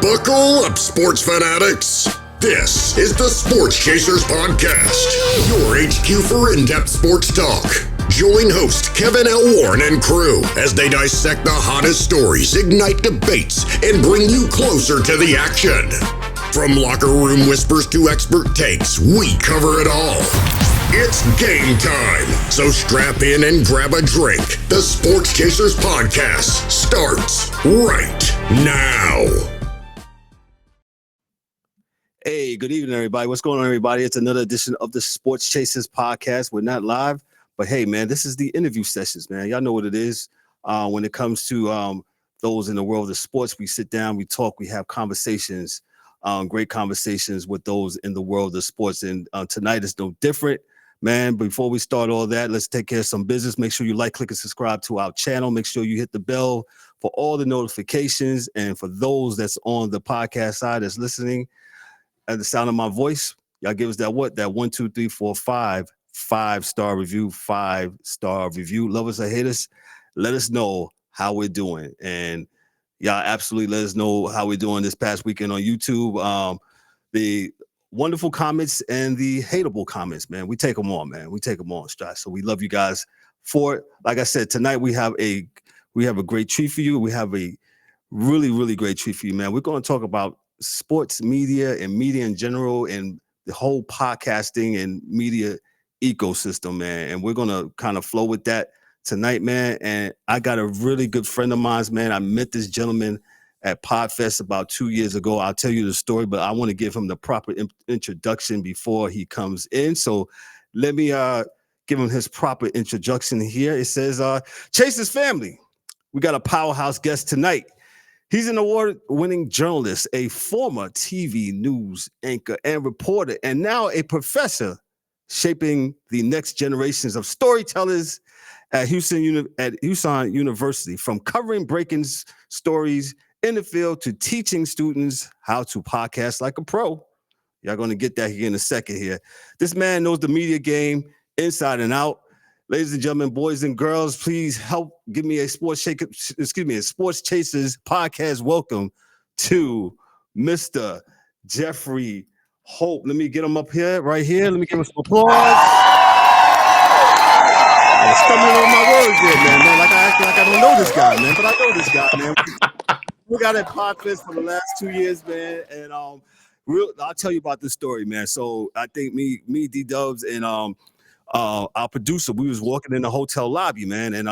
Buckle up, sports fanatics. This is the Sports Chasers Podcast, your HQ for in-depth sports talk. Join host Kevin L. Warren and crew as they dissect the hottest stories, ignite debates, and bring you closer to the action. From locker room whispers to expert takes, we cover it all. It's game time, so strap in and grab a drink. The Sports Chasers Podcast starts right now. Hey, good evening, everybody. What's going on, everybody? It's another edition of the Sports Chasers Podcast. We're not live, but hey, man, this is the interview sessions, man. Y'all know what it is. When it comes to those in the world of sports, we sit down, we talk, we have conversations, great conversations with those in the world of sports. And tonight is no different, man. Before we start all that, let's take care of some business. Make sure you like, click, and subscribe to our channel. Make sure you hit the bell for all the notifications. And for those that's on the podcast side that's listening, at the sound of my voice, y'all give us that 1, 2, 3, 4, 5-star review, 5-star review. Love us or hate us, let us know how we're doing. And y'all absolutely let us know how we're doing this past weekend on YouTube. The wonderful comments and the hateable comments, man. We take them all, man. We take them all in stride. So we love you guys for it. Like I said, tonight we have a great treat for you. We have a really, really great treat for you, man. We're going to talk about sports media and media in general and the whole podcasting and media ecosystem, man. And we're going to kind of flow with that tonight, man. And I got a really good friend of mine, man. I met this gentleman at Podfest about 2 years ago. I'll tell you the story, but I want to give him the proper introduction before he comes in. So let me give him his proper introduction here. It says, Chase's family. We got a powerhouse guest tonight. He's an award-winning journalist, a former TV news anchor and reporter, and now a professor shaping the next generations of storytellers at Husson University, from covering breaking stories in the field to teaching students how to podcast like a pro. Y'all going to get that here in a second here. This man knows the media game inside and out. Ladies and gentlemen, boys and girls, please help give me a Sports Chasers Podcast welcome to Mr. Jeffrey Hope. Let me get him up here, right here. Let me give him some applause. I'm stumbling on my words here, man. Like I act like I don't know this guy, man, but I know this guy, man. We got at Podfest for the last 2 years, man, and I'll tell you about this story, man. So I think me, D-Dubs, and our producer, we was walking in the hotel lobby, man, and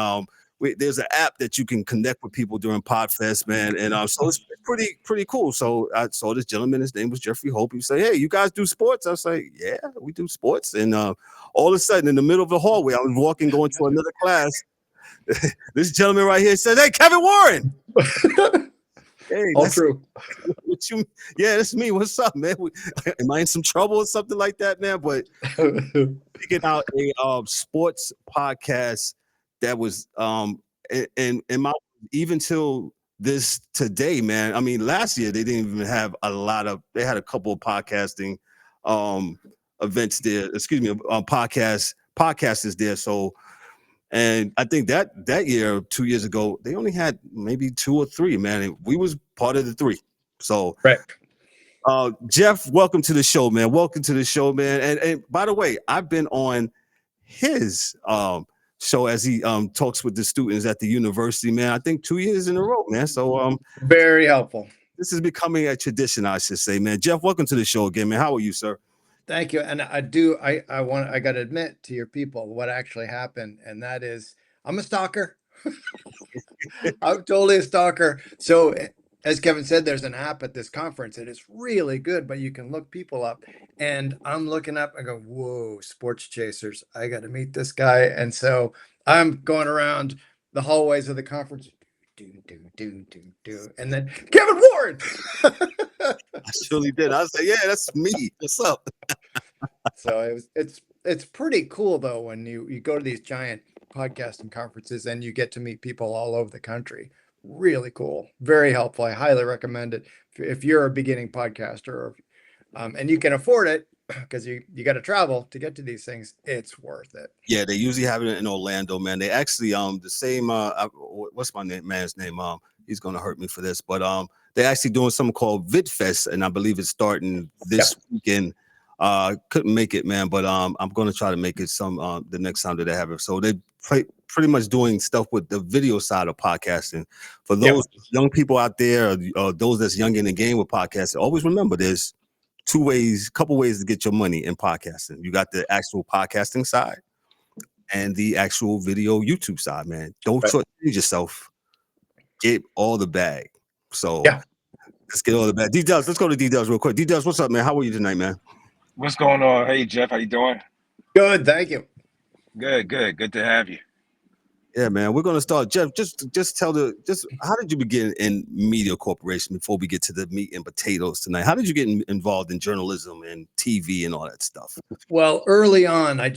there's an app that you can connect with people during Podfest, man, and so it's pretty cool. So I saw this gentleman, his name was Jeffrey Hope. He said, "Hey, you guys do sports?" I was like, "Yeah, we do sports." And all of a sudden, in the middle of the hallway, I was walking, going to another class. This gentleman right here said, "Hey, Kevin Warren." Hey, all true. Yeah, that's me. What's up, man? Am I in some trouble or something like that, man? But picking out a sports podcast that was in my even till this today, man. I mean, last year they didn't even have they had a couple of podcasting events there. Excuse me, podcasters there. So. And I think that year, 2 years ago, they only had maybe 2 or 3, man. And we was part of the 3. So, right. Jeff, welcome to the show, man. Welcome to the show, man. And by the way, I've been on his show as he talks with the students at the university, man. I think 2 years in a row, man. So very helpful. This is becoming a tradition, I should say, man. Jeff, welcome to the show again, man. How are you, sir? Thank you. And I got to admit to your people what actually happened. And that is, I'm a stalker. I'm totally a stalker. So as Kevin said, there's an app at this conference. It is really good, but you can look people up. And I'm looking up, I go, whoa, Sports Chasers. I got to meet this guy. And so I'm going around the hallways of the conference. And then Kevin Warren. I surely did. I was like, yeah, that's me. What's up? So it's pretty cool though when you go to these giant podcasting conferences and you get to meet people all over the country. Really cool, very helpful. I highly recommend it if you're a beginning podcaster, and you can afford it because you got to travel to get to these things. It's worth it. Yeah, they usually have it in Orlando, man. They actually the same what's my man's name? he's gonna hurt me for this, but they're actually doing something called VidFest, and I believe it's starting this weekend. Couldn't make it, man, but I'm gonna try to make it some the next time that they have it. So they pretty much doing stuff with the video side of podcasting. For those young people out there, or those that's young in the game with podcasting, always remember there's couple ways to get your money in podcasting. You got the actual podcasting side and the actual video YouTube side, man. Don't shortchange yourself. Get all the bag. So let's get all the bag. D-Dubs, let's go to D-Dubs real quick. D-Dubs, what's up, man? How are you tonight, man? What's going on? Hey, Jeff, how you doing? Good, thank you. Good to have you. Yeah, man. We're gonna start. Jeff, just how did you begin in media corporation before we get to the meat and potatoes tonight? How did you get involved in journalism and TV and all that stuff? Well, early on, I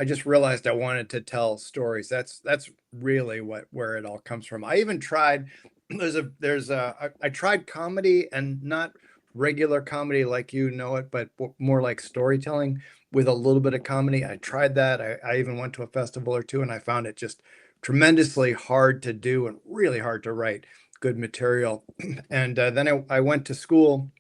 just realized I wanted to tell stories. That's really where it all comes from. I even tried. I tried comedy, and not regular comedy like you know it, but more like storytelling with a little bit of comedy. I tried that. I even went to a festival or two, and I found it just tremendously hard to do and really hard to write good material. And then I went to school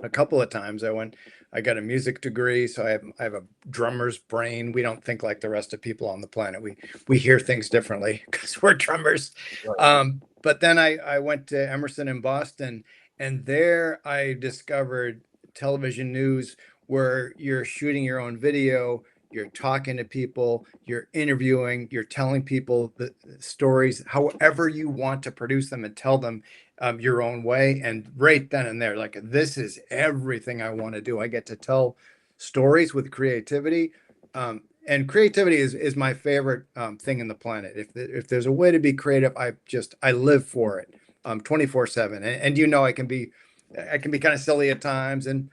a couple of times. I got a music degree, so I have a drummer's brain. We don't think like the rest of people on the planet. We hear things differently because we're drummers. Right. But then I went to Emerson in Boston, and there I discovered television news, where you're shooting your own video, you're talking to people, you're interviewing, you're telling people the stories, however you want to produce them and tell them your own way. And right then and there, like, this is everything I want to do. I get to tell stories with creativity. And creativity is my favorite thing in the planet. If there's a way to be creative, I live for it 24/7. And you know, I can be kind of silly at times, and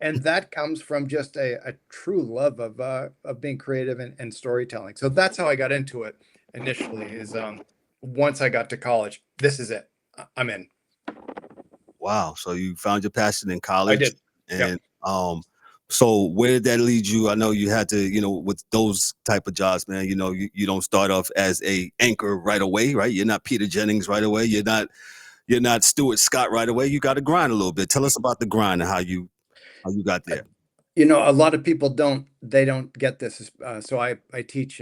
and that comes from just a true love of being creative and storytelling. So that's how I got into it initially. Is once I got to college, this is it. I'm in. Wow! So you found your passion in college. I did. And so where did that lead you? I know you had to, with those type of jobs, man. You don't start off as a anchor right away, right? You're not Peter Jennings right away. You're not Stuart Scott right away. You got to grind a little bit. Tell us about the grind and how you got there. A lot of people don't get this. So I teach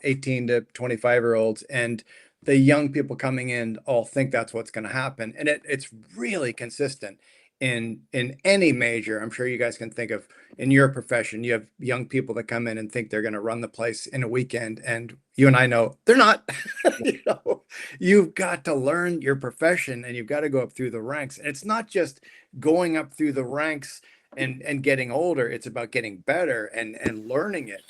18 to 25-year-olds, and the young people coming in all think that's what's going to happen. And it's really consistent in any major. I'm sure you guys can think of in your profession. You have young people that come in and think they're going to run the place in a weekend, and you and I know they're not. You've got to learn your profession, and you've got to go up through the ranks. And it's not just going up through the ranks and getting older. It's about getting better and learning it.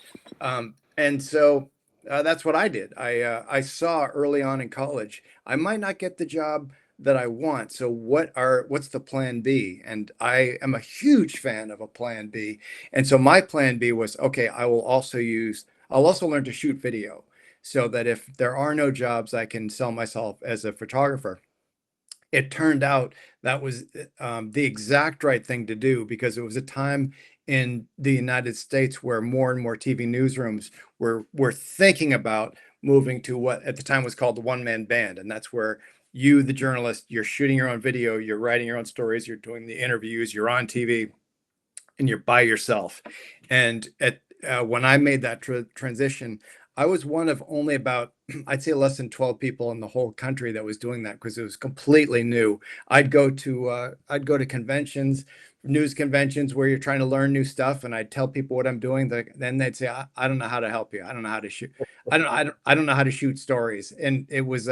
And so that's what I did. I saw early on in college, I might not get the job that I want. So what's the plan B? And I am a huge fan of a plan B. And so my plan B was, okay, I'll also learn to shoot video, so that if there are no jobs, I can sell myself as a photographer. It turned out that was the exact right thing to do, because it was a time in the United States where more and more TV newsrooms were thinking about moving to what at the time was called the one-man band. And that's where you, the journalist, you're shooting your own video, you're writing your own stories, you're doing the interviews, you're on TV, and you're by yourself. And when I made that transition, I was one of only about, I'd say, less than 12 people in the whole country that was doing that, because it was completely new. I'd go to conventions, news conventions, where you're trying to learn new stuff, and I'd tell people what I'm doing. Then they'd say, I don't know how to help you. I don't know how to shoot. I don't know how to shoot stories. And it was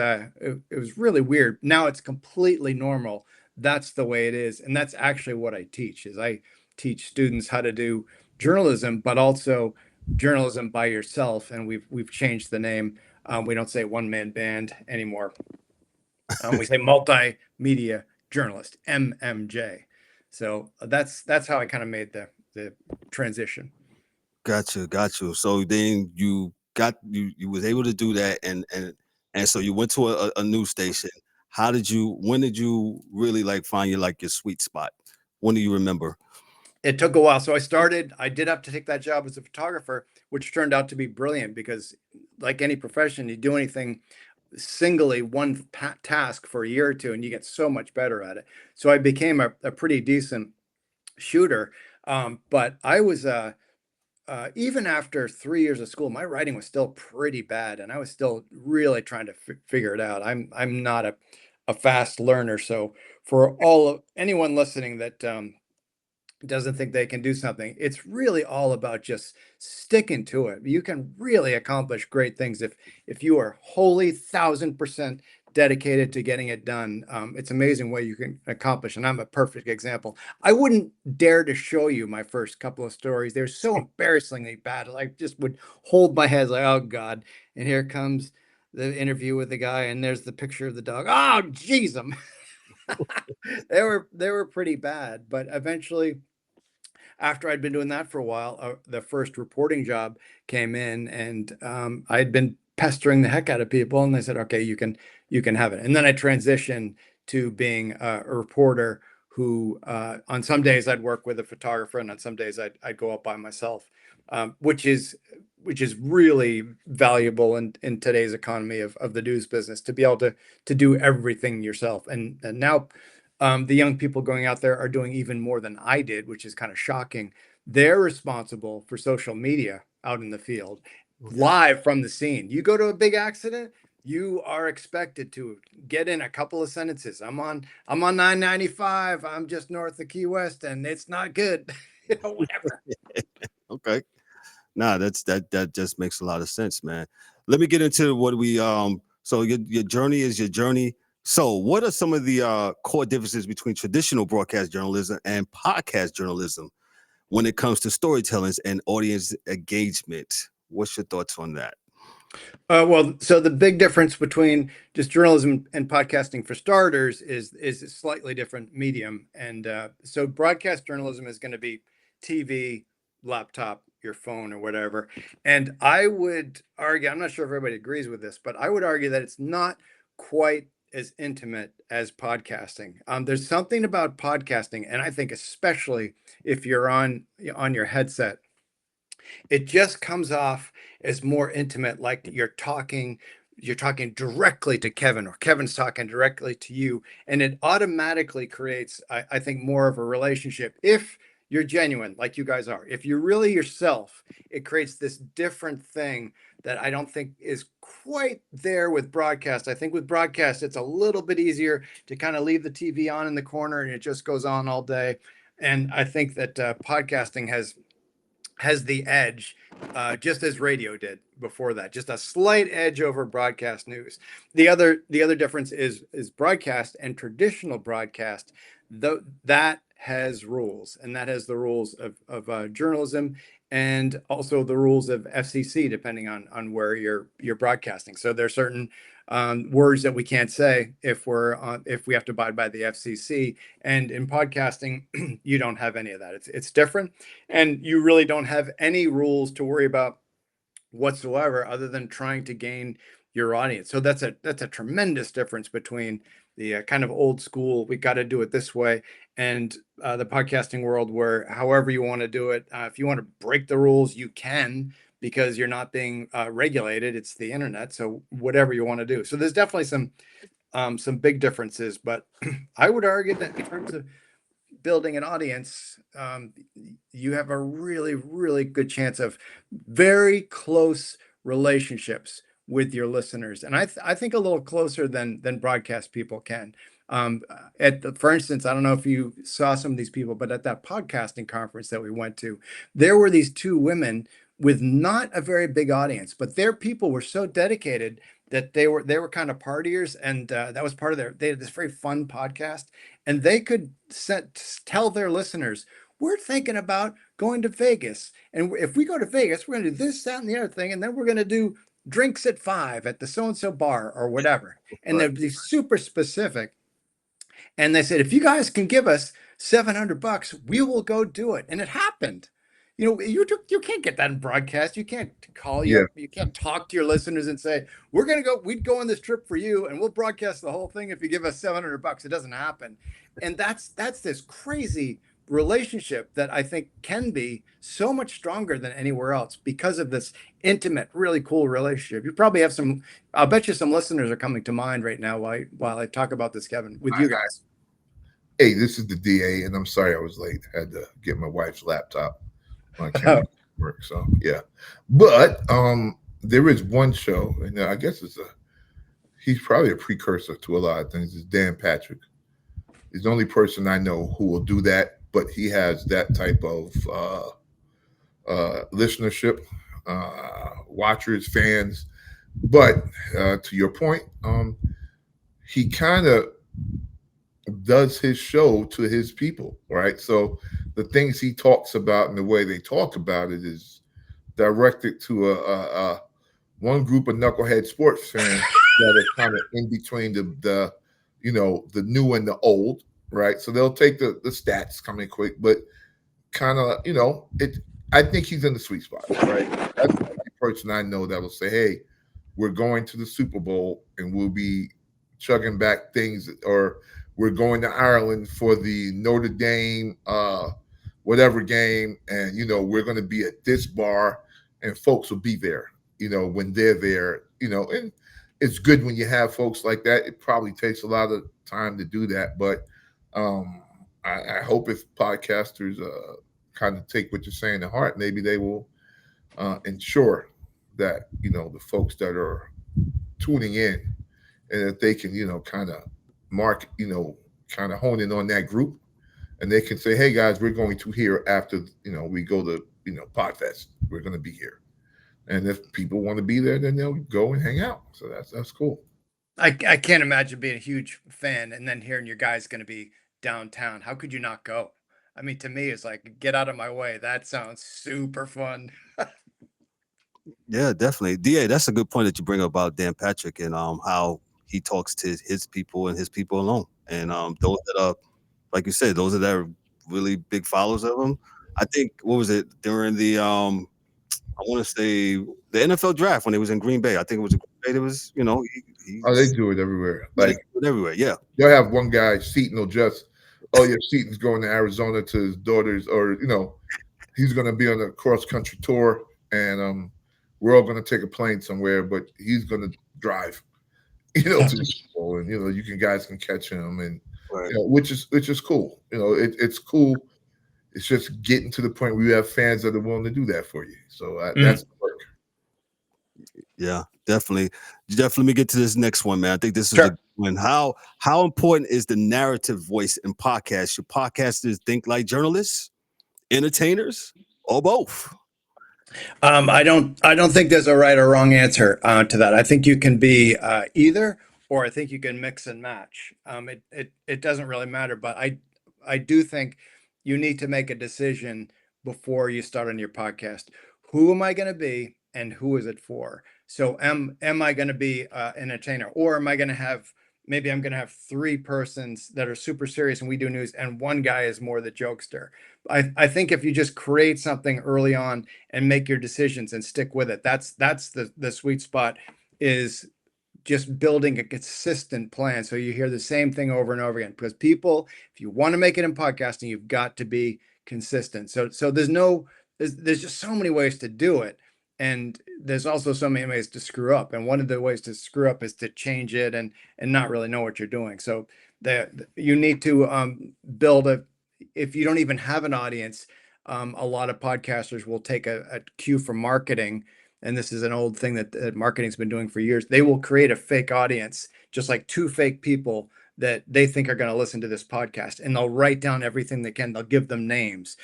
really weird. Now it's completely normal. That's the way it is. And that's actually what I teach. Is I teach students how to do journalism, but also journalism by yourself. And we've changed the name. We don't say one-man band anymore. We say multimedia journalist, MMJ. So that's how I kind of made the transition. Got you. So then you was able to do that, and so you went to a news station. When did you really find your sweet spot? When do you remember? It took a while. So I did have to take that job as a photographer, which turned out to be brilliant, because like any profession, you do anything singly one task for a year or two, and you get so much better at it. So I became a pretty decent shooter. But I was even after 3 years of school, my writing was still pretty bad, and I was still really trying to figure it out. I'm not a fast learner, so for anyone listening that doesn't think they can do something, it's really all about just sticking to it. You can really accomplish great things if you are wholly 1,000% dedicated to getting it done. It's amazing what you can accomplish, and I'm a perfect example. I wouldn't dare to show you my first couple of stories. They're so embarrassingly bad. I just would hold my head like, oh God. And here comes the interview with the guy, and there's the picture of the dog. Oh, geez, they were pretty bad, but eventually, after I'd been doing that for a while, the first reporting job came in, and I'd been pestering the heck out of people, and they said, "Okay, you can have it." And then I transitioned to being a reporter who, on some days I'd work with a photographer, and on some days I'd go up by myself, which is really valuable in today's economy of the news business, to be able to do everything yourself. And now the young people going out there are doing even more than I did, which is kind of shocking. They're responsible for social media out in the field, live from the scene. You go to a big accident, you are expected to get in a couple of sentences. I'm on 995. I'm just north of Key West, and it's not good. Whatever. Okay. Nah, that just makes a lot of sense, man. Let me get into what we so your journey is your journey. So what are some of the core differences between traditional broadcast journalism and podcast journalism when it comes to storytelling and audience engagement? What's your thoughts on that? Well, so the big difference between just journalism and podcasting, for starters, is a slightly different medium. And so broadcast journalism is going to be TV, laptop, your phone, or whatever. And I would argue, I'm not sure if everybody agrees with this, but I would argue that it's not quite as intimate as podcasting. There's something about podcasting, and I think especially if you're on your headset, it just comes off as more intimate, like you're talking directly to Kevin, or Kevin's talking directly to you, and it automatically creates, I think, more of a relationship if you're genuine, like you guys are. If you're really yourself, it creates this different thing that I don't think is quite there with broadcast. I think with broadcast, it's a little bit easier to kind of leave the TV on in the corner, and it just goes on all day. And I think that podcasting has the edge, just as radio did before that, just a slight edge over broadcast news. The other difference is broadcast and traditional broadcast, though, that has rules, and that has the rules of journalism, and also the rules of FCC, depending on where you're broadcasting. So there are certain words that we can't say if we have to abide by the FCC. And in podcasting, you don't have any of that. It's different, and you really don't have any rules to worry about whatsoever, other than trying to gain your audience. So that's a tremendous difference between the kind of old school, we got to do it this way, and the podcasting world, where however you want to do it, if you want to break the rules, you can, because you're not being regulated. It's the internet, so whatever you want to do. So there's definitely some big differences, but I would argue that in terms of building an audience, you have a really, really good chance of very close relationships with your listeners, and I think a little closer than broadcast people can. For instance, I don't know if you saw some of these people, but at that podcasting conference that we went to, there were these two women with not a very big audience, but their people were so dedicated that they were kind of partiers, and that was part of they had this very fun podcast, and they could tell their listeners, we're thinking about going to Vegas, and if we go to Vegas, we're going to do this, that, and the other thing, and then we're going to do drinks at 5 at the so-and-so bar or whatever. And Right. they'd be super specific. And they said, if you guys can give us $700, we will go do it. And it happened. You can't get that in broadcast. You can't call you Yeah. up. You can't talk to your listeners and say, we'd go on this trip for you, and we'll broadcast the whole thing if you give us $700. It doesn't happen. And that's this crazy relationship that I think can be so much stronger than anywhere else because of this intimate, really cool relationship. You probably have some, I'll bet you some listeners are coming to mind right now while I talk about this, Kevin, with you guys. Hey, this is the DA, and I'm sorry I was late. I had to get my wife's laptop when I came to work. So yeah, but there is one show, and I guess he's probably a precursor to a lot of things. Is Dan Patrick. He's the only person I know who will do that, but he has that type of listenership, watchers, fans. But to your point, he kind of does his show to his people, right? So the things he talks about and the way they talk about it is directed to a one group of knucklehead sports fans that are kind of in between the the new and the old, right? So they'll take the stats coming quick, but kind of, I think he's in the sweet spot, right? That's the only person I know that will say, hey, we're going to the Super Bowl and we'll be chugging back things, or we're going to Ireland for the Notre Dame whatever game, and we're going to be at this bar and folks will be there, when they're there, and it's good when you have folks like that. It probably takes a lot of time to do that, but I hope if podcasters kind of take what you're saying to heart, maybe they will ensure that the folks that are tuning in, and that they can kind of mark, kind of hone in on that group, and they can say, hey guys, we're going to here after we go to Podfest, we're going to be here. And if people want to be there, then they'll go and hang out. So that's cool. I can't imagine being a huge fan and then hearing your guys going to be downtown. How could you not go? I mean, to me, it's like, get out of my way. That sounds super fun. Yeah, definitely. DA, that's a good point that you bring up about Dan Patrick and how he talks to his people and his people alone. And those that are, like you said, those that are really big followers of him. I think, what was it, during the I want to say the NFL draft when he was in Green Bay. I think it was in Green Bay. It was, they do it everywhere. Like everywhere, yeah. They'll have one guy, Seton will just, Seton's going to Arizona to his daughters, or he's going to be on a cross country tour, and we're all going to take a plane somewhere, but he's going to drive, to the Super Bowl, and you guys can catch him, and right. Which is cool. It's cool. It's just getting to the point where you have fans that are willing to do that for you. So that's the work. Yeah, definitely. Let me get to this next one, man. I think this is Sure. a good one. How important is the narrative voice in podcasts? Should podcasters think like journalists, entertainers, or both? I don't think there's a right or wrong answer to that. I think you can be either, or I think you can mix and match. It doesn't really matter, but I do think you need to make a decision before you start on your podcast. Who am I going to be, and who is it for? So am I going to be an entertainer, or am I going to have, maybe I'm going to have three persons that are super serious and we do news, and one guy is more the jokester. I think if you just create something early on and make your decisions and stick with it, that's the sweet spot, is just building a consistent plan. So you hear the same thing over and over again, because people, if you want to make it in podcasting, you've got to be consistent. So there's just so many ways to do it. And there's also so many ways to screw up. And one of the ways to screw up is to change it and not really know what you're doing. So you need to build if you don't even have an audience, a lot of podcasters will take a cue from marketing. And this is an old thing that marketing's been doing for years. They will create a fake audience, just like two fake people that they think are going to listen to this podcast, and they'll write down everything they can. They'll give them names.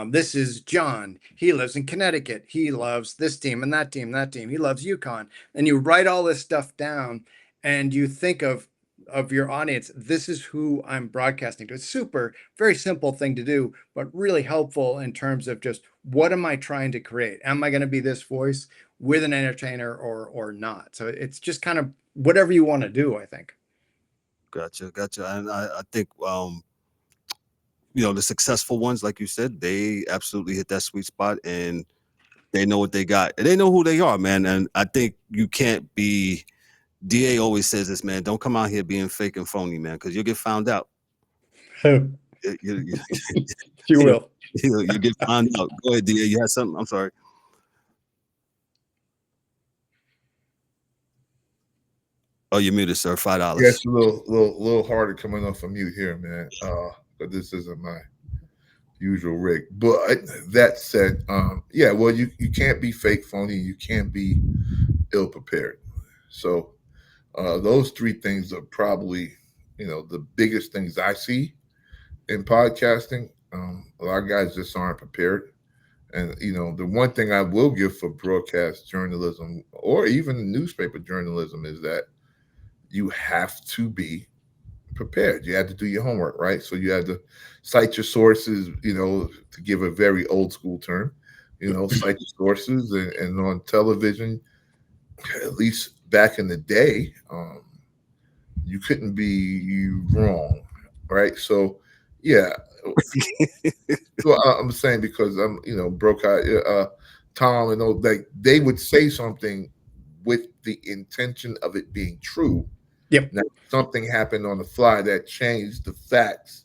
This is John. He lives in Connecticut. He loves this team and that team, that team. He loves UConn. And you write all this stuff down, and you think of your audience. This is who I'm broadcasting to. It's very simple thing to do, but really helpful in terms of just, what am I trying to create? Am I going to be this voice with an entertainer or not? So it's just kind of whatever you want to do, I think. Gotcha. And I think, the successful ones, like you said, they absolutely hit that sweet spot, and they know what they got, and they know who they are, man. And I think you can't be, DA always says this, man, don't come out here being fake and phony, man, because you'll get found out. You will. You get found out. Go ahead, DA. You had something? I'm sorry. Oh, you're muted, sir. $5. Yeah, it's a little harder coming off of mute here, man. But this isn't my usual rig. But that said, yeah, well, you can't be fake, phony. You can't be ill prepared. So those three things are probably, the biggest things I see in podcasting. A lot of guys just aren't prepared. And, the one thing I will give for broadcast journalism or even newspaper journalism is that you have to be prepared. You had to do your homework, right? So you had to cite your sources, to give a very old school term, cite your sources. And on television, at least back in the day, you couldn't be wrong, right? So, yeah. So I'm saying because I'm, broke out, Tom and all, like they would say something with the intention of it being true. Yep. Now, something happened on the fly that changed the facts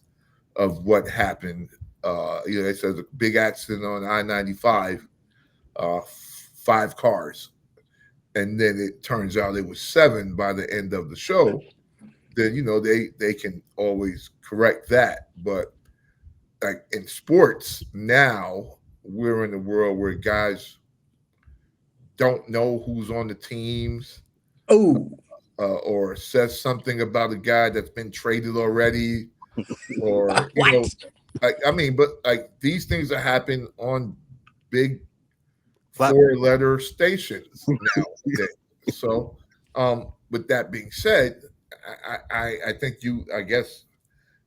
of what happened. They said a big accident on I-95, 5 cars, and then it turns out it was 7 by the end of the show. Then they can always correct that. But like in sports now, we're in a world where guys don't know who's on the teams. Oh. Or says something about a guy that's been traded already, or but like these things are happening on big 4-letter stations now. So, with that being said, I think I guess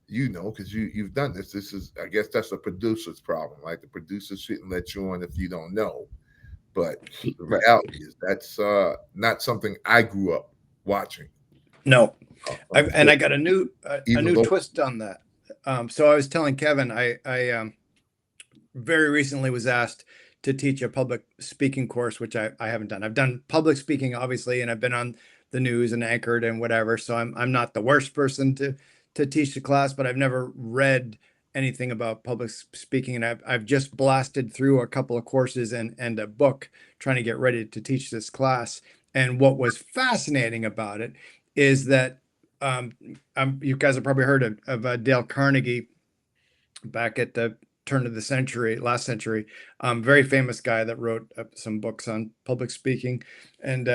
because you've done this. This is, I guess, that's a producer's problem. Like the producer shouldn't let you on if you don't know. But the reality is that's not something I grew up watching. No, I got a new twist on that. So I was telling Kevin, I very recently was asked to teach a public speaking course, which I haven't done. I've done public speaking, obviously, and I've been on the news and anchored and whatever. So I'm not the worst person to teach the class, but I've never read anything about public speaking, and I've just blasted through a couple of courses and a book trying to get ready to teach this class. And what was fascinating about it is that you guys have probably heard of Dale Carnegie back at the turn of the last century, very famous guy that wrote some books on public speaking and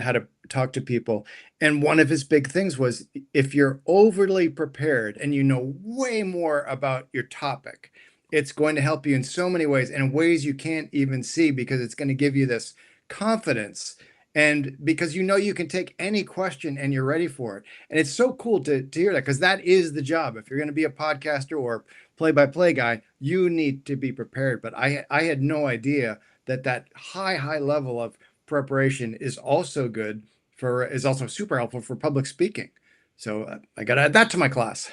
how to talk to people. And one of his big things was if you're overly prepared and you know way more about your topic, it's going to help you in so many ways, and ways you can't even see, because it's going to give you this confidence. And because you can take any question and you're ready for it. And it's so cool to hear that, because that is the job. If you're going to be a podcaster or play-by-play guy, you need to be prepared. But I had no idea that high level of preparation is also super helpful for public speaking. So I got to add that to my class.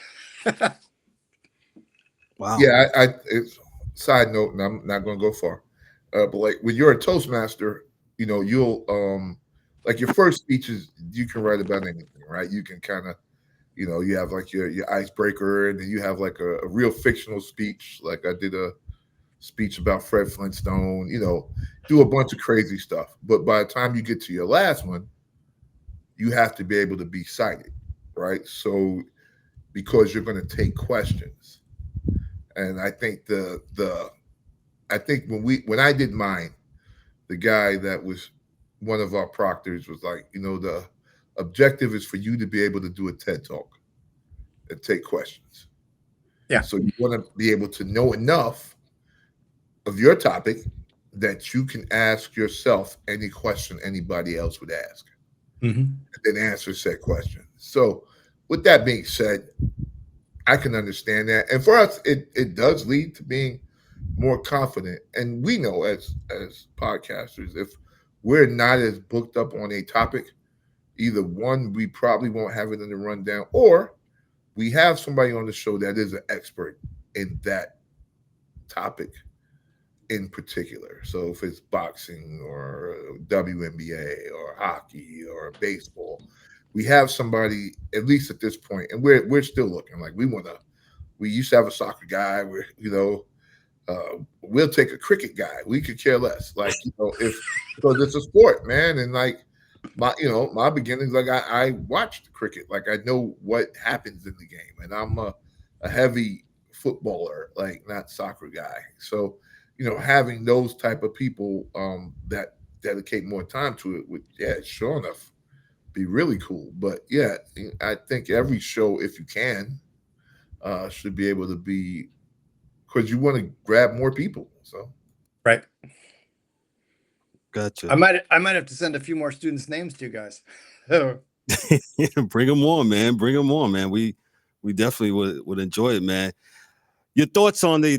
Wow. Yeah, it's side note, and I'm not going to go far. But like when you're a Toastmaster, you'll like your first speeches, you can write about anything, right? You can kind of, you have like your icebreaker, and then you have like a real fictional speech. Like I did a speech about Fred Flintstone, do a bunch of crazy stuff. But by the time you get to your last one, you have to be able to be cited, right? So because you're going to take questions. And I think when I did mine, the guy that was one of our proctors was like, the objective is for you to be able to do a TED Talk and take questions. Yeah. So you want to be able to know enough of your topic that you can ask yourself any question anybody else would ask, and then answer said question. So with that being said, I can understand that. And for us, it does lead to being more confident. And we know as podcasters, if we're not as booked up on a topic, either one, we probably won't have it in the rundown, or we have somebody on the show that is an expert in that topic in particular. So if it's boxing or WNBA or hockey or baseball, we have somebody, at least at this point, and we're still looking. Like we want we used to have a soccer guy where, we'll take a cricket guy. We could care less. Like, if because it's a sport, man. And like my beginnings, like I watched cricket. Like I know what happens in the game. And I'm a heavy footballer, like not soccer guy. So, having those type of people that dedicate more time to it would, sure enough, be really cool. But yeah, I think every show, if you can, should be able to be, because you want to grab more people. So Right. Gotcha. I might have to send a few more students' names to you guys. Bring them on, man. Bring them on, man. We definitely would enjoy it, man. Your thoughts on the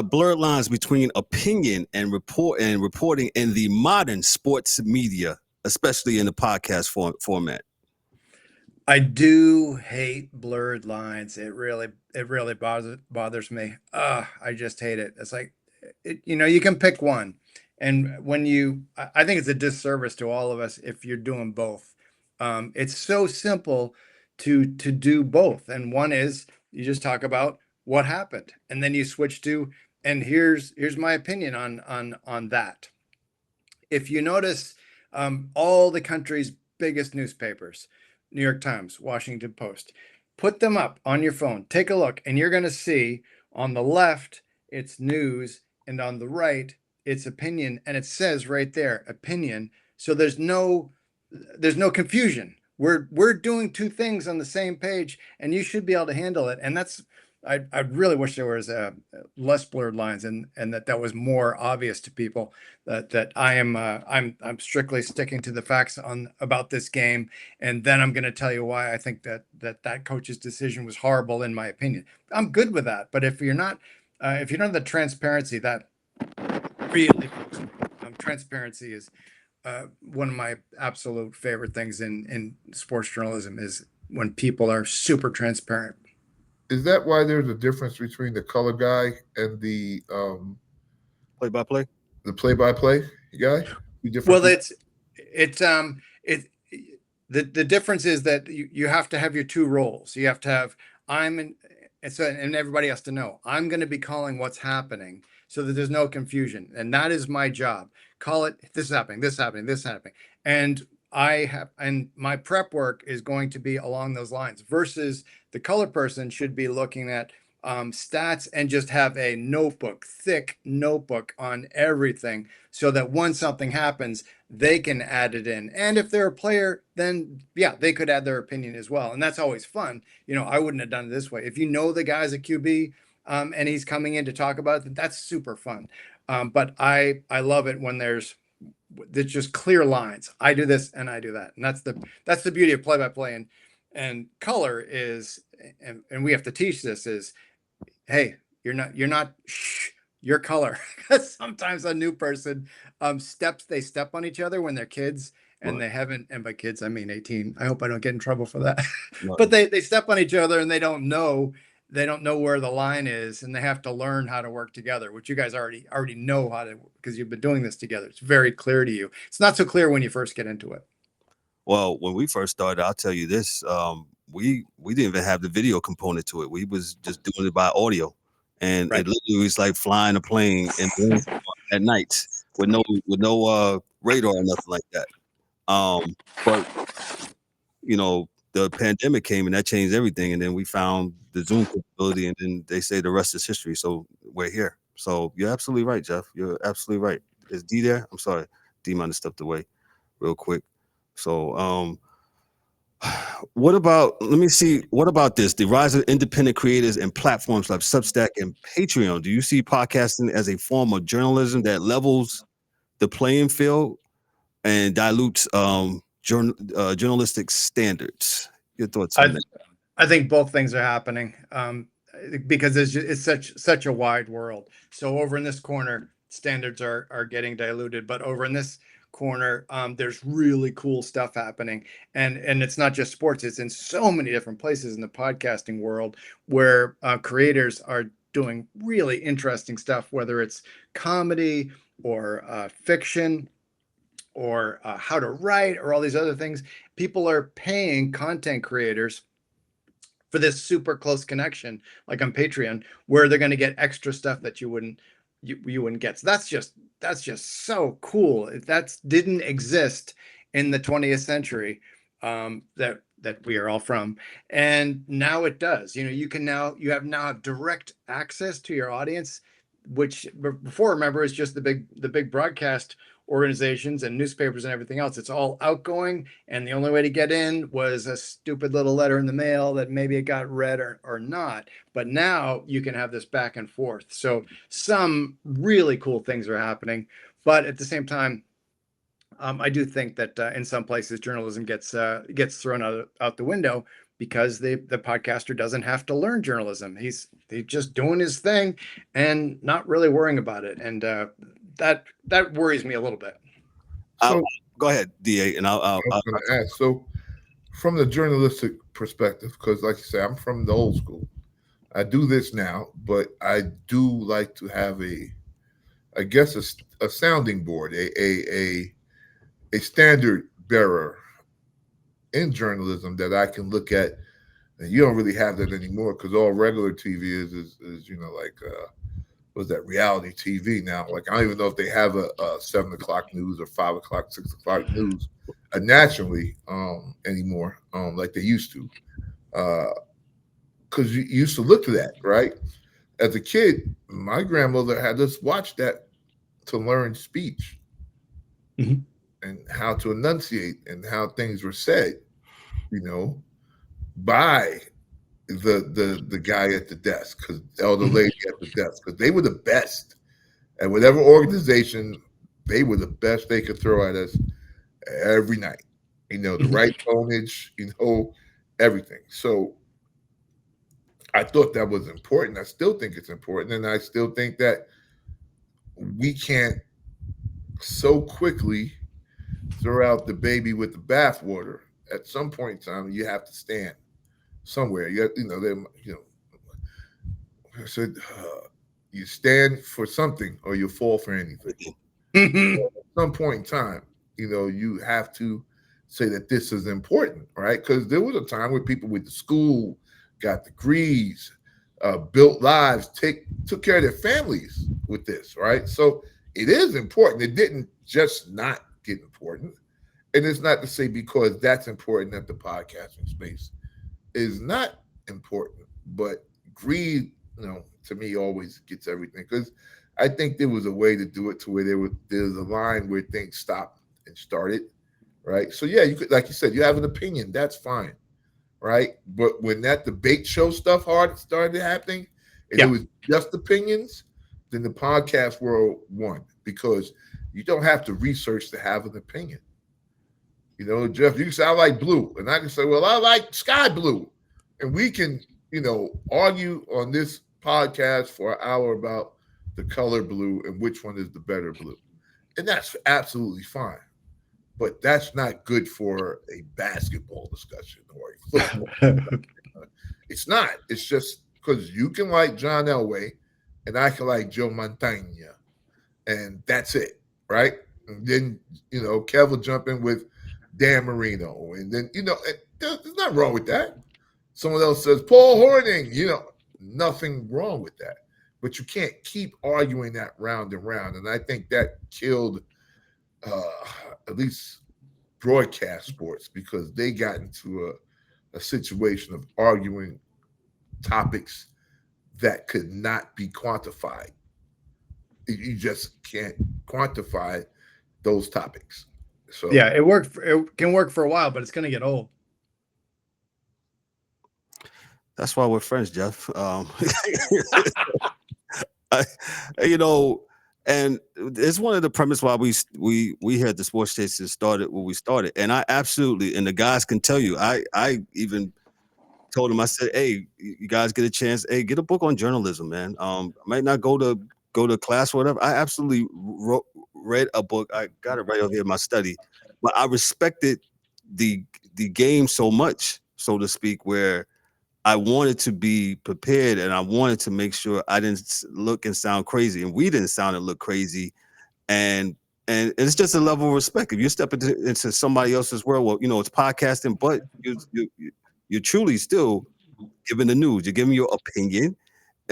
blurred lines between opinion and reporting in the modern sports media, especially in the podcast format? I do hate blurred lines. It really bothers me. I just hate it. It's like, you can pick one. And I think it's a disservice to all of us if you're doing both. It's so simple to do both. And one is you just talk about what happened, and then you switch to, and here's my opinion on that. If you notice, all the country's biggest newspapers, New York Times, Washington Post, put them up on your phone. Take a look, and you're going to see on the left, it's news, and on the right, it's opinion, and it says right there, opinion. So there's no confusion. We're doing two things on the same page, and you should be able to handle it. And I really wish there was less blurred lines, and that was more obvious to people that I'm strictly sticking to the facts about this game, and then I'm going to tell you why I think that coach's decision was horrible in my opinion. I'm good with that, but if you're not the transparency, that really frustrates me. Transparency is one of my absolute favorite things in sports journalism, is when people are super transparent. is that why there's a difference between the color guy and the Play-by-play? the play-by-play guy? Well, the difference is that you have to have your two roles. You have to have and everybody has to know I'm going to be calling what's happening so that there's no confusion, and that is my job. Call it, this is happening, this is happening, this is happening, and my prep work is going to be along those lines, versus the color person should be looking at stats and just have a thick notebook on everything, so that when something happens, they can add it in. And if they're a player, then yeah, they could add their opinion as well. And that's always fun. I wouldn't have done it this way. If the guy's a QB and he's coming in to talk about it, that's super fun. But I love it when there's just clear lines. I do this and I do that. And that's the beauty of play-by-play. And color is, and we have to teach this, is, hey, you're not your color. Because sometimes a new person they step on each other when they're kids, and Right. they haven't, and by kids I mean 18. I hope I don't get in trouble for that. Right. But they step on each other and they don't know where the line is, and they have to learn how to work together, which you guys already know how to, because you've been doing this together. It's very clear to you. It's not so clear when you first get into it. Well, when we first started, I'll tell you this: we didn't even have the video component to it. We was just doing it by audio, and Right. it literally was like flying a plane at night with no radar or nothing like that. But the pandemic came and that changed everything, and then we found the Zoom capability, and then they say the rest is history. So we're here. So you're absolutely right, Jeff. You're absolutely right. Is D there? I'm sorry, D might have stepped away real quick. So what about this? The rise of independent creators and platforms like Substack and Patreon. Do you see podcasting as a form of journalism that levels the playing field and dilutes journalistic standards? Your thoughts on that? I think both things are happening, because it's such a wide world. So over in this corner, standards are getting diluted, but over in this corner, there's really cool stuff happening, and it's not just sports. It's in so many different places in the podcasting world where creators are doing really interesting stuff, whether it's comedy or fiction or how to write or all these other things. People are paying content creators for this super close connection, like on Patreon, where they're going to get extra stuff that you wouldn't get. So that's just so cool. That didn't exist in the 20th century, that we are all from, and now it does. You have now direct access to your audience, which before, remember, is just the big broadcast organizations and newspapers and everything else. It's all outgoing, and the only way to get in was a stupid little letter in the mail that maybe it got read or not. But now you can have this back and forth. So some really cool things are happening, but at the same time, I do think that in some places journalism gets thrown out the window, because the podcaster doesn't have to learn journalism. He's just doing his thing and not really worrying about it, and that worries me a little bit. So Go ahead, DA, and I'll going to ask. So, from the journalistic perspective, because like you say, I'm from the old school. I do this now, but I do like to have a sounding board, a standard bearer in journalism that I can look at. And you don't really have that anymore, because all regular TV is like what's that, reality TV now? Like, I don't even know if they have a 7 o'clock news or 5 o'clock, 6 o'clock news nationally anymore, like they used to. Because you used to look to that, right? As a kid, my grandmother had us watch that to learn speech. Mm-hmm. And how to enunciate and how things were said, by the guy at the desk, or the lady at the desk, because they were the best at whatever organization. They were the best they could throw at us every night. The right tonage, everything. So I thought that was important. I still think it's important, and I still think that we can't so quickly throw out the baby with the bathwater. At some point in time, you have to stand somewhere. You stand for something, or you fall for anything. At some point in time, you have to say that this is important, right? Because there was a time where people went to school, got degrees, built lives, took care of their families with this, right? So it is important. It didn't just not get important. And it's not to say because that's important that the podcasting space is not important, but greed, to me, always gets everything. Because I think there was a way to do it to where there's a line where things stopped and started, right? So yeah, you could, like you said, you have an opinion, that's fine, right? But when that debate show stuff started happening, and it was just opinions, then the podcast world won, because you don't have to research to have an opinion. Jeff, you can say, I like blue. And I can say, well, I like sky blue. And we can, argue on this podcast for an hour about the color blue and which one is the better blue. And that's absolutely fine. But that's not good for a basketball discussion or a football. It's not. It's just because you can like John Elway and I can like Joe Montana. And that's it, right? And then, Kev will jump in with Dan Marino. And then, there's nothing wrong with that. Someone else says, Paul Horning, nothing wrong with that. But you can't keep arguing that round and round. And I think that killed at least broadcast sports, because they got into a situation of arguing topics that could not be quantified. You just can't quantify those topics. So yeah, it can work for a while, but it's going to get old. That's why we're friends, Jeff. And it's one of the premise why we had the Sports Chasers started when we started. And I absolutely, and the guys can tell you, I even told them, I said, hey, you guys get a chance, hey, get a book on journalism, man. I might not go to class or whatever. I absolutely read a book. I got it right over here in my study, but I respected the game so much, so to speak, where I wanted to be prepared and I wanted to make sure I didn't look and sound crazy, and we didn't sound and look crazy. And it's just a level of respect. If you step into somebody else's world, well, it's podcasting, but you truly still giving the news. You're giving your opinion,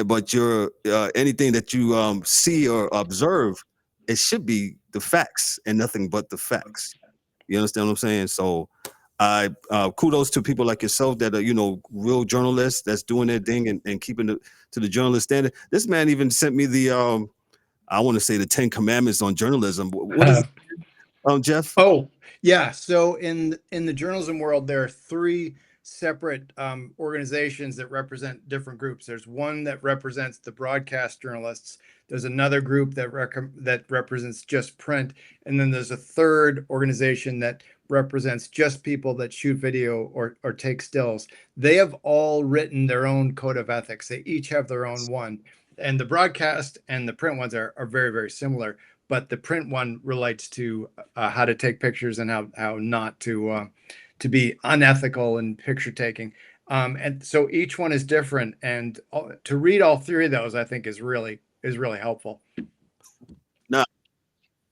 but your anything that you see or observe, it should be the facts and nothing but the facts. You understand what I'm saying? So I kudos to people like yourself that are, real journalists that's doing their thing and keeping it to the journalist standard. This man even sent me the I want to say the 10 commandments on journalism. What is it, Jeff? Oh, yeah. So in the journalism world, there are three separate organizations that represent different groups. There's one that represents the broadcast journalists. There's another group that represents just print, and then there's a third organization that represents just people that shoot video or take stills. They have all written their own code of ethics. They each have their own one, and the broadcast and the print ones are very, very similar. But the print one relates to how to take pictures and how not to be unethical in picture taking. And so each one is different. And to read all three of those, I think is really helpful. Now,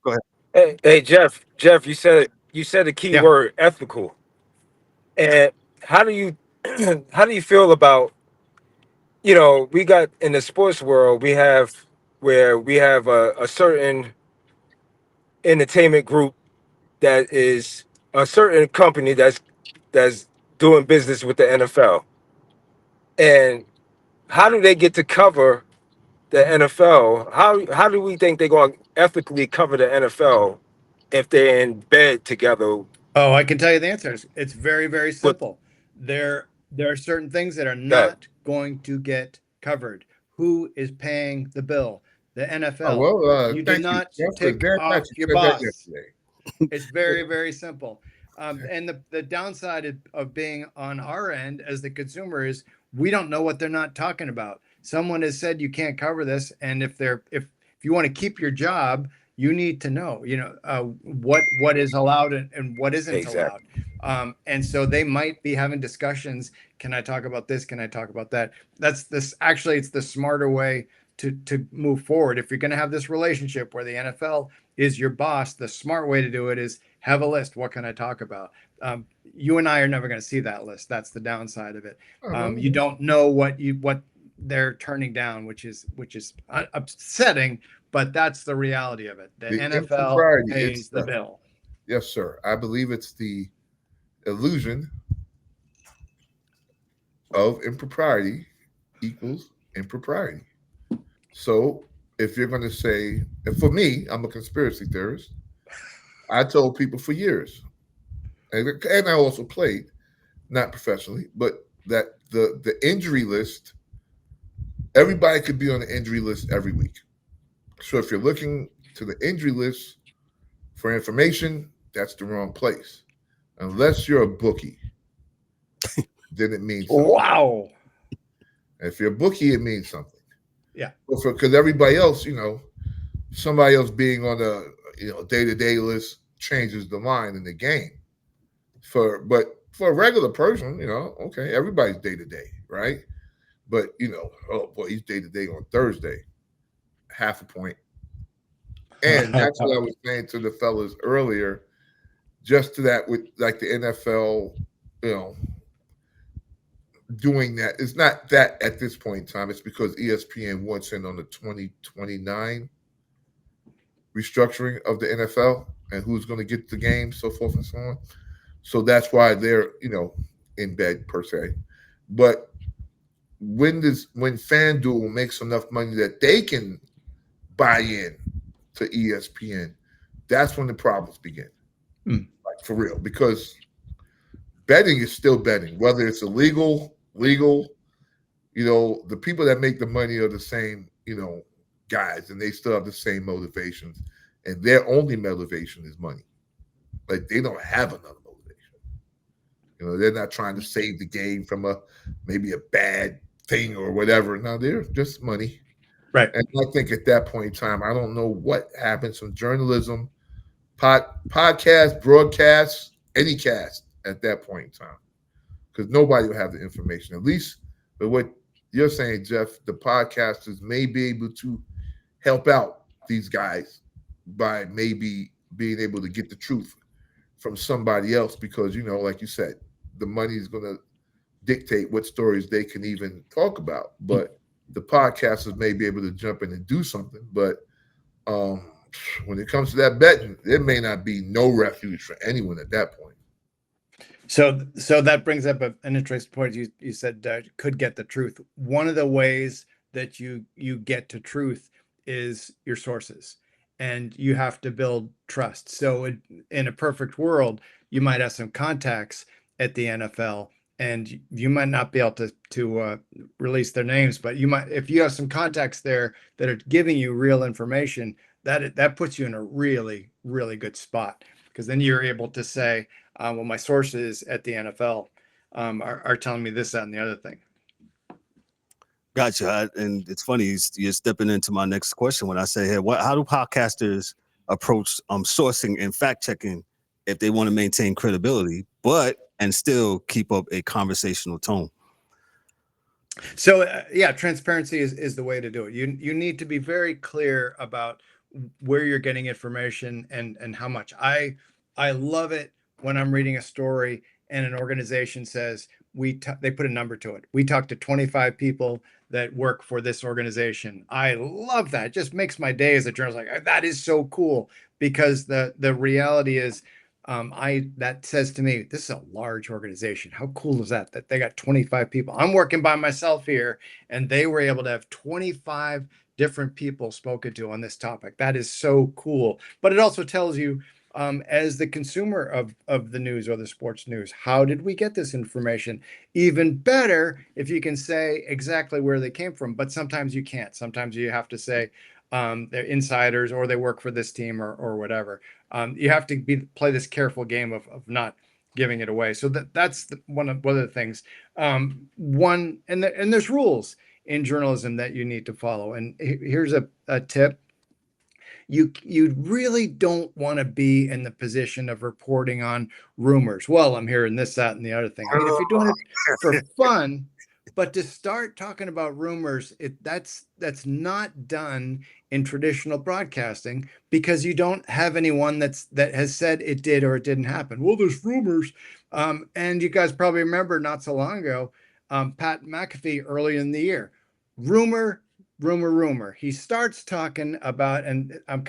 go ahead. Hey, Jeff, you said the key word ethical. And how do you feel about, we got in the sports world, we have a certain entertainment group that is a certain company that's doing business with the NFL. And how do they get to cover the NFL? How do we think they're going to ethically cover the NFL if they're in bed together? Oh, I can tell you the answer. It's very, very simple. There are certain things that are not going to get covered. Who is paying the bill? The NFL. You do not take off your boss. It's very, very simple. And the downside of being on our end as the consumer is we don't know what they're not talking about. Someone has said you can't cover this, and if you want to keep your job, you need to know, what is allowed and what isn't allowed. And so they might be having discussions. Can I talk about this? Can I talk about that? It's the smarter way to move forward. If you're going to have this relationship where the NFL is your boss, the smart way to do it is have a list. What can I talk about? You and I are never going to see that list. That's the downside of it. You don't know what they're turning down, which is upsetting, but that's the reality of it. The NFL pays the bill. Yes, sir. I believe it's the illusion of impropriety equals impropriety. So if you're going to say, and for me, I'm a conspiracy theorist. I told people for years, and I also played, not professionally, but that the injury list, everybody could be on the injury list every week. So if you're looking to the injury list for information, that's the wrong place. Unless you're a bookie, then it means something. Wow. If you're a bookie, it means something. Yeah. Because everybody else, somebody else being on a day-to-day list changes the line in the game. But for a regular person, okay, everybody's day-to-day, right? But oh boy, he's day-to-day on Thursday. Half a point. And that's what I was saying to the fellas earlier, just to that with like the NFL, doing that. It's not that at this point in time. It's because ESPN wants in on the 2029 restructuring of the NFL and who's going to get the game, so forth and so on. So that's why they're, in bed per se. But when FanDuel makes enough money that they can buy in to ESPN, that's when the problems begin. Like for real, because betting is still betting, whether it's illegal, legal. The people that make the money are the same, guys, and they still have the same motivations, and their only motivation is money. Like they don't have another motivation. They're not trying to save the game from maybe a bad thing or whatever. No, they're just money. Right. And I think at that point in time, I don't know what happens from journalism, podcast, broadcast, any cast at that point in time, because nobody will have the information. At least, but what you're saying, Jeff, the podcasters may be able to help out these guys by maybe being able to get the truth from somebody else, because like you said, the money is going to dictate what stories they can even talk about. But the podcasters may be able to jump in and do something. But when it comes to that betting, there may not be no refuge for anyone at that point. So that brings up an interesting point. You said could get the truth. One of the ways that you get to truth is your sources, and you have to build trust. So in a perfect world, you might have some contacts at the NFL, and you might not be able to release their names, but you might, if you have some contacts there that are giving you real information, that puts you in a really, really good spot, because then you're able to say, well, my sources at the NFL are telling me this, that, and the other thing. Gotcha. And it's funny, you're stepping into my next question when I say, hey, how do podcasters approach sourcing and fact checking if they want to maintain credibility, and still keep up a conversational tone? So yeah, transparency is the way to do it. You need to be very clear about where you're getting information and how much. I love it when I'm reading a story and an organization says they put a number to it. We talked to 25 people that work for this organization. I love that. It just makes my day as a journalist. Like, that is so cool, because the reality is, that says to me, this is a large organization. How cool is that they got 25 people? I'm working by myself here, and they were able to have 25 different people spoken to on this topic. That is so cool. But it also tells you, as the consumer of the news or the sports news, how did we get this information? Even better if you can say exactly where they came from, but sometimes you can't. Sometimes you have to say they're insiders, or they work for this team, or whatever. You have to play this careful game of not giving it away. So that's one of the things. And there's rules in journalism that you need to follow. And here's a tip. You really don't want to be in the position of reporting on rumors. Well, I'm hearing this, that, and the other thing. I mean, if you're doing it for fun, but to start talking about rumors, that's not done in traditional broadcasting, because you don't have anyone that has said it did or it didn't happen. Well, there's rumors. And you guys probably remember not so long ago, Pat McAfee early in the year, rumor. He starts talking about, and I'm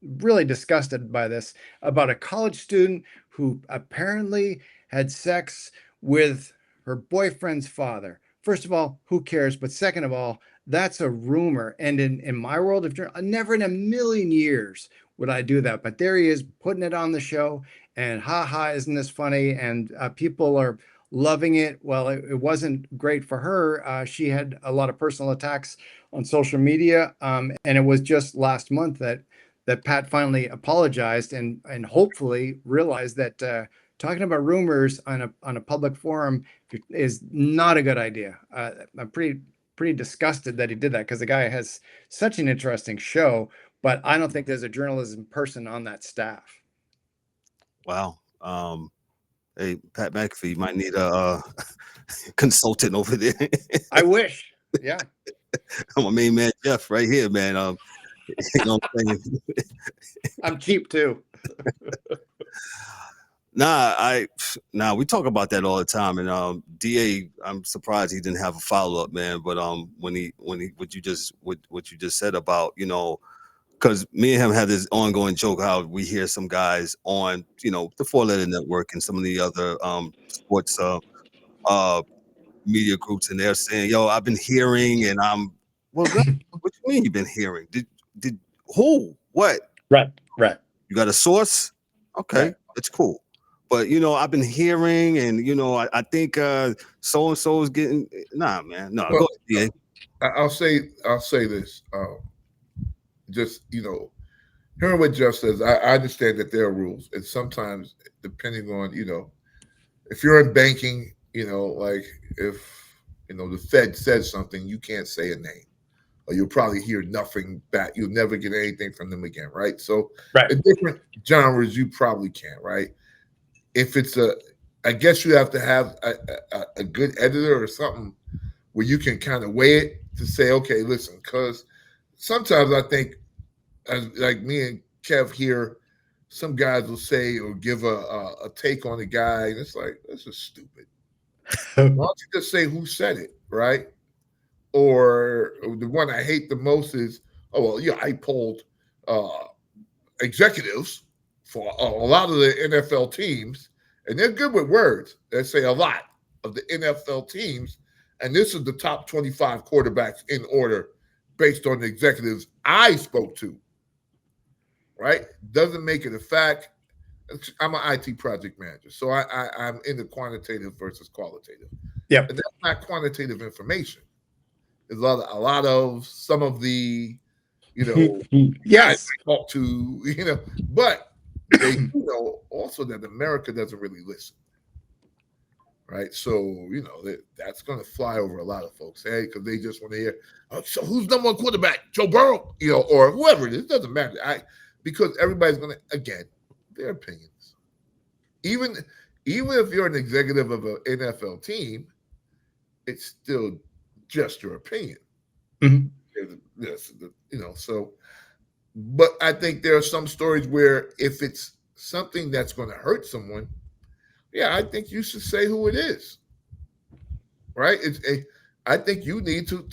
really disgusted by this, about a college student who apparently had sex with her boyfriend's father. First of all, who cares? But second of all, that's a rumor. And in my world of journalism, never in a million years would I do that. But there he is, putting it on the show, and isn't this funny? And people are loving it. Well, it wasn't great for her. She had a lot of personal attacks on social media. And it was just last month that Pat finally apologized and hopefully realized that talking about rumors on a public forum is not a good idea. I'm pretty disgusted that he did that, because the guy has such an interesting show, but I don't think there's a journalism person on that staff. Wow. Hey, Pat McAfee might need a consultant over there. I wish. Yeah. I'm a main man, Jeff, right here, man. You know what I'm saying? I'm cheap too. Nah, we talk about that all the time. And DA, I'm surprised he didn't have a follow-up, man. But when what you just said about, because me and him had this ongoing joke how we hear some guys on, the 4-Letter Network and some of the other sports media groups, and they're saying, yo, I've been hearing, and what you mean you've been hearing? Did who? What? Right. You got a source? Okay, right. That's cool. But I've been hearing, and I think so and so is getting. Nah, man, no. Well, go ahead, DA. I'll say this. Just hearing what Jeff says, I understand that there are rules, and sometimes depending on if you're in banking, like if the Fed says something, you can't say a name, or you'll probably hear nothing back. You'll never get anything from them again, right? So in different genres, you probably can, right? If it's I guess you have to have a good editor or something where you can kind of weigh it to say, okay, listen, because sometimes I think, like me and Kev here, some guys will say or give a take on a guy, and it's like, this is stupid. Why don't you just say who said it, right? Or the one I hate the most is, oh, well, yeah, I polled executives for a lot of the NFL teams, and they're good with words. They say a lot of the NFL teams, and this is the top 25 quarterbacks in order based on the executives I spoke to, right? Doesn't make it a fact. I'm an IT project manager, so I'm into quantitative versus qualitative. Yeah. But that's not quantitative information. There's a lot of some of the, Yes. I talk to, but they know also that America doesn't really listen. Right. So, that's going to fly over a lot of folks, because they just want to hear, so who's number one quarterback? Joe Burrow, or whoever it is. It doesn't matter. Because everybody's going to, again, their opinions. Even if you're an executive of an NFL team, it's still just your opinion. Mm-hmm. So, but I think there are some stories where if it's something that's going to hurt someone, yeah, I think you should say who it is. Right? I think you need to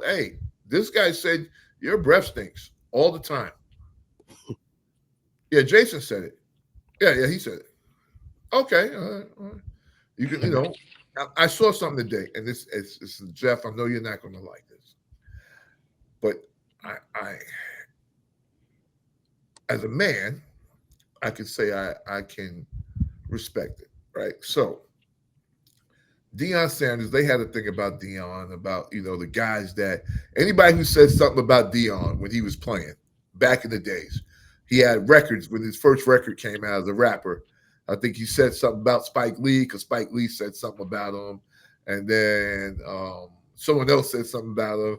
hey, this guy said your breath stinks all the time. Yeah, Jason said it. Yeah, he said it. Okay, all right. You can, I saw something today, and this is Jeff. I know you're not going to like this, but I, as a man, I can say I can respect it, right? So, Deion Sanders, they had a thing about Deion, about the guys that anybody who said something about Deion when he was playing back in the days. He had records when his first record came out as a rapper. I think he said something about Spike Lee because Spike Lee said something about him. And then someone else said something about him.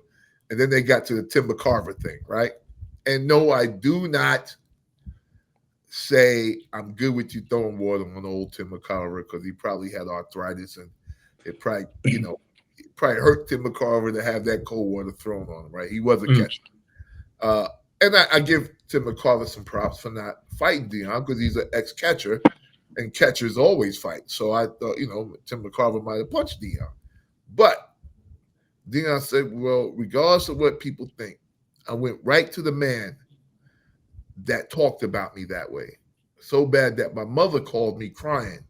And then they got to the Tim McCarver thing, right? And no, I do not say I'm good with you throwing water on old Tim McCarver because he probably had arthritis and it probably, it probably hurt Tim McCarver to have that cold water thrown on him, right? He was a catcher. And I give Tim McCarver some props for not fighting Deion because he's an ex-catcher, and catchers always fight. So I thought, Tim McCarver might have punched Deion. But Deion said, well, regardless of what people think, I went right to the man that talked about me that way. So bad that my mother called me crying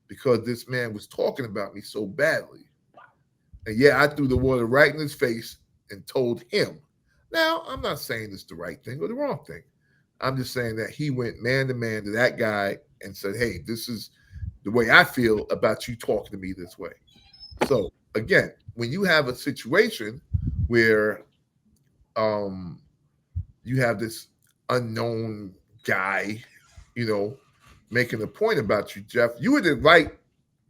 because this man was talking about me so badly. And yeah, I threw the water right in his face and told him. Now, I'm not saying it's the right thing or the wrong thing. I'm just saying that he went man to man to that guy and said, hey, this is the way I feel about you talking to me this way. So, again, when you have a situation where you have this unknown guy, making a point about you, Jeff, you would like,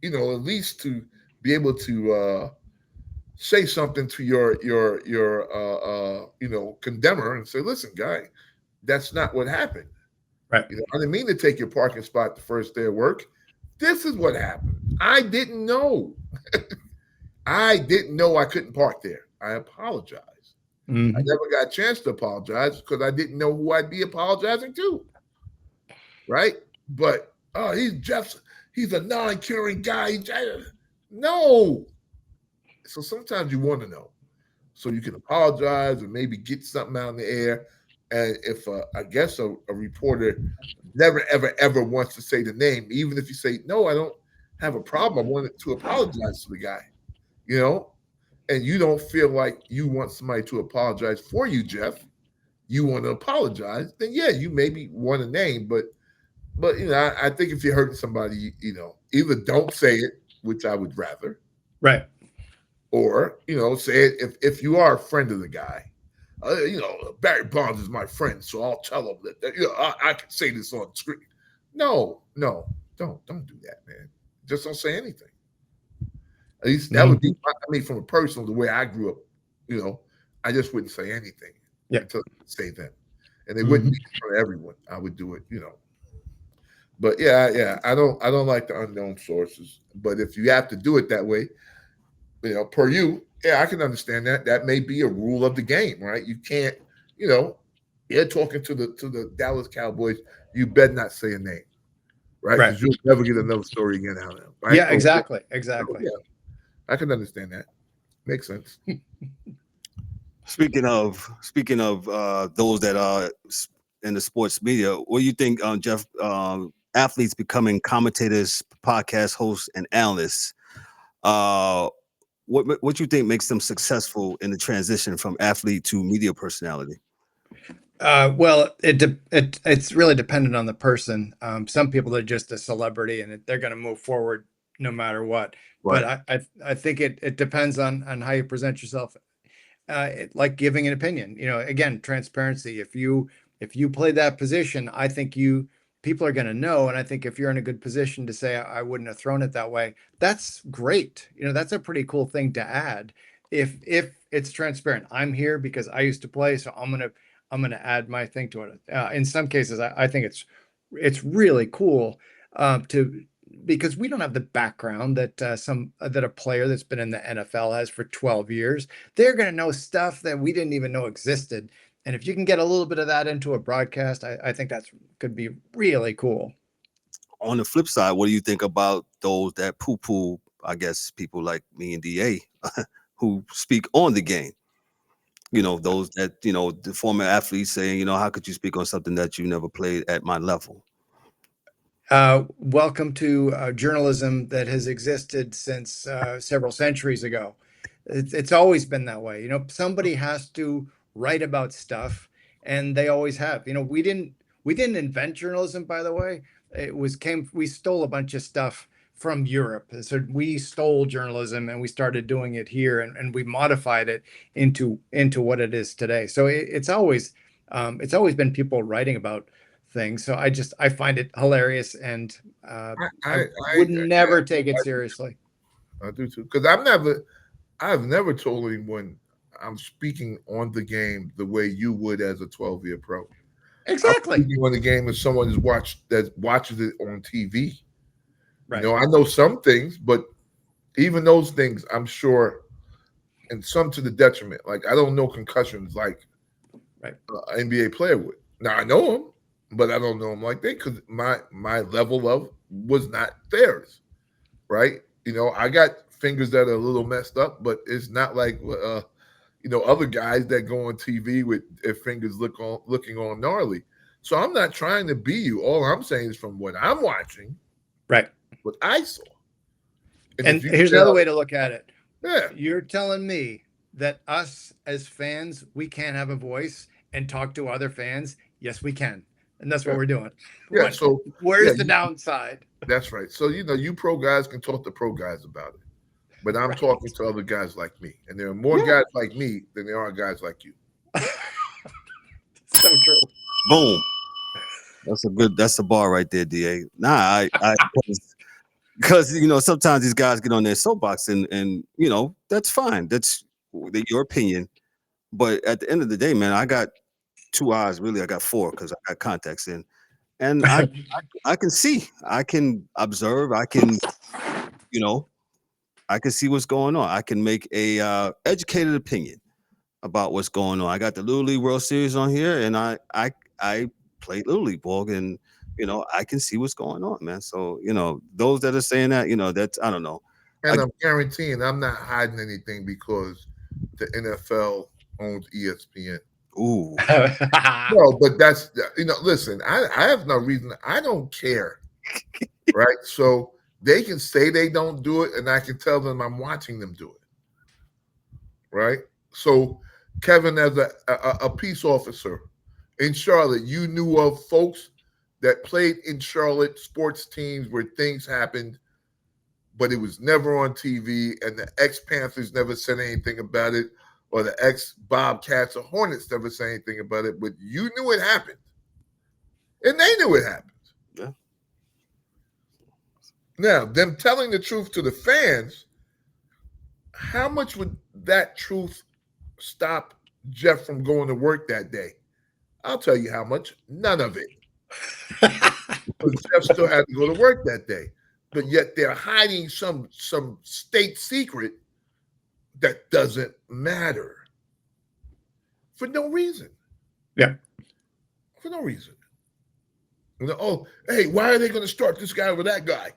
at least to be able to say something to your condemner and say, listen, guy, that's not what happened. Right. I didn't mean to take your parking spot the first day of work. This is what happened. I didn't know. I didn't know I couldn't park there. I apologize. Mm-hmm. I never got a chance to apologize because I didn't know who I'd be apologizing to. Right? But he's a non-caring guy. No. So sometimes you want to know, so you can apologize and maybe get something out in the air. And if I guess a reporter never, ever, ever wants to say the name, even if you say, no, I don't have a problem. I wanted to apologize to the guy, and you don't feel like you want somebody to apologize for you, Jeff. You want to apologize, then yeah, you maybe want a name, but I think if you're hurting somebody, either don't say it, which I would rather, right. Or, say it if you are a friend of the guy. Barry Bonds is my friend, so I'll tell him that I can say this on screen. No, don't do that, man. Just don't say anything. At least that would be, from a personal, the way I grew up, I just wouldn't say anything until I say them. And they wouldn't be for everyone. I would do it, But yeah, I don't like the unknown sources. But if you have to do it that way, per you, I can understand that. That may be a rule of the game, right? You can't, you're talking to the Dallas Cowboys, you better not say a name. right? Right. Because you'll never get another story again out of him, right? Yeah, exactly. Exactly. Yeah, I can understand that. Makes sense. Speaking of those that are in the sports media, what do you think, Jeff? Athletes becoming commentators, podcast hosts, and analysts. What you think makes them successful in the transition from athlete to media personality? Well, it's really dependent on the person. Some people are just a celebrity and they're going to move forward no matter what. Right. But I think it depends on how you present yourself. Like giving an opinion, again, transparency. If you play that position, I think people are going to know. And I think if you're in a good position to say, I wouldn't have thrown it that way, that's great. That's a pretty cool thing to add. If it's transparent, I'm here because I used to play, so I'm going to add my thing to it. In some cases, I think it's really cool because we don't have the background that that a player that's been in the NFL has for 12 years. They're going to know stuff that we didn't even know existed. And if you can get a little bit of that into a broadcast, I think could be really cool. On the flip side, what do you think about those that poo-poo, I guess, people like me and DA who speak on the game? Those that, the former athletes saying, how could you speak on something that you never played at my level? Welcome to journalism that has existed since several centuries ago. It's always been that way. Somebody has to write about stuff, and they always have. We didn't invent journalism, by the way. We stole a bunch of stuff from Europe. So we stole journalism and we started doing it here, and we modified it into what it is today. So it's always been people writing about things. So I find it hilarious, and I would never take it seriously. I do too, because I've never told anyone I'm speaking on the game the way you would as a 12-year pro. Exactly. I'm speaking on the game as someone that watches it on TV. Right. I know some things, but even those things, I'm sure, and some to the detriment. Like I don't know concussions like an NBA player would. Now I know them, but I don't know them like they, because my level of was not theirs, right? I got fingers that are a little messed up, but it's not like other guys that go on TV with their fingers looking all gnarly. So I'm not trying to be you. All I'm saying is from what I'm watching, right, what I saw. And here's another way to look at it. Yeah, you're telling me that us as fans, we can't have a voice and talk to other fans? Yes, we can. And that's what we're doing. Yeah. So where's the downside? That's right. So, you pro guys can talk to pro guys about it, but I'm talking to other guys like me, and there are more guys like me than there are guys like you. So true. Boom. That's a bar right there, DA. Nah, because sometimes these guys get on their soapbox and that's fine. That's your opinion. But at the end of the day, man, I got 2 eyes. Really, I got 4 because I got contacts in, and I can see, I can observe, I can I can see what's going on. I can make a educated opinion about what's going on. I got the Little League World Series on here, and I played Little League ball, and I can see what's going on, man. So those that are saying that, that's, I don't know. And I'm guaranteeing I'm not hiding anything because the NFL owns ESPN. Ooh. No, but that's listen, I have no reason. I don't care. Right. So they can say they don't do it, and I can tell them I'm watching them do it. Right. So Kevin, as a peace officer in Charlotte, you knew of folks that played in Charlotte sports teams where things happened, but it was never on TV, and the ex-Panthers never said anything about it, or the ex-Bobcats or Hornets never said anything about it, but you knew it happened, and they knew it happened. Yeah. Now, them telling the truth to the fans, how much would that truth stop Jeff from going to work that day? I'll tell you how much. None of it. Because Jeff still had to go to work that day. But yet they're hiding some state secret that doesn't matter. For no reason. Yeah. For no reason. Oh, hey, why are they going to start this guy over that guy?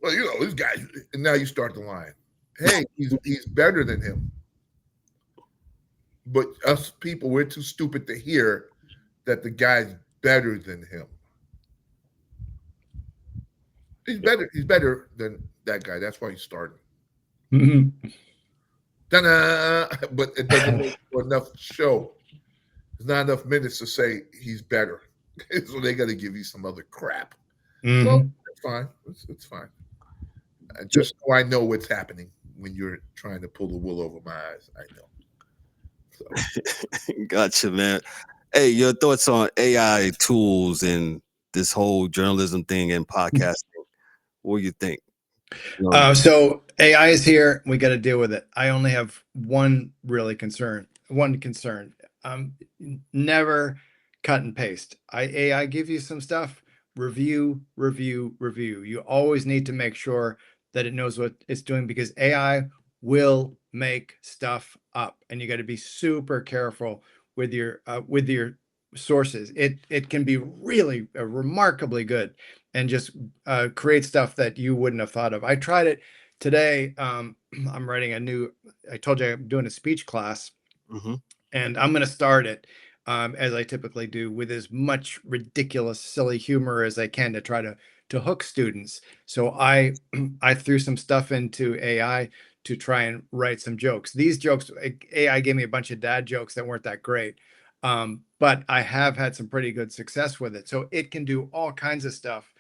Well, this guy, and now you start the line. Hey, he's better than him. But us people, we're too stupid to hear that the guy's better than him. He's better. He's better than that guy. That's why he's starting. Mm-hmm. But it doesn't make enough show. There's not enough minutes to say he's better. So they got to give you some other crap. Mm-hmm. So it's fine. It's fine. Just so I know what's happening when you're trying to pull the wool over my eyes. I know. So. Gotcha, man. Hey, your thoughts on AI tools and this whole journalism thing and podcasting? What do you think? So AI is here. We got to deal with it. I only have one concern. Never cut and paste. AI give you some stuff, review. You always need to make sure that it knows what it's doing, because AI will make stuff up, and you got to be super careful with your sources. It can be really remarkably good and just create stuff that you wouldn't have thought of. I tried it today. I'm writing I told you I'm doing a speech class, and I'm going to start it as I typically do, with as much ridiculous, silly humor as I can to try to hook students. So I threw some stuff into AI to try and write some jokes. These jokes, AI gave me a bunch of dad jokes that weren't that great. But I have had some pretty good success with it. So it can do all kinds of stuff,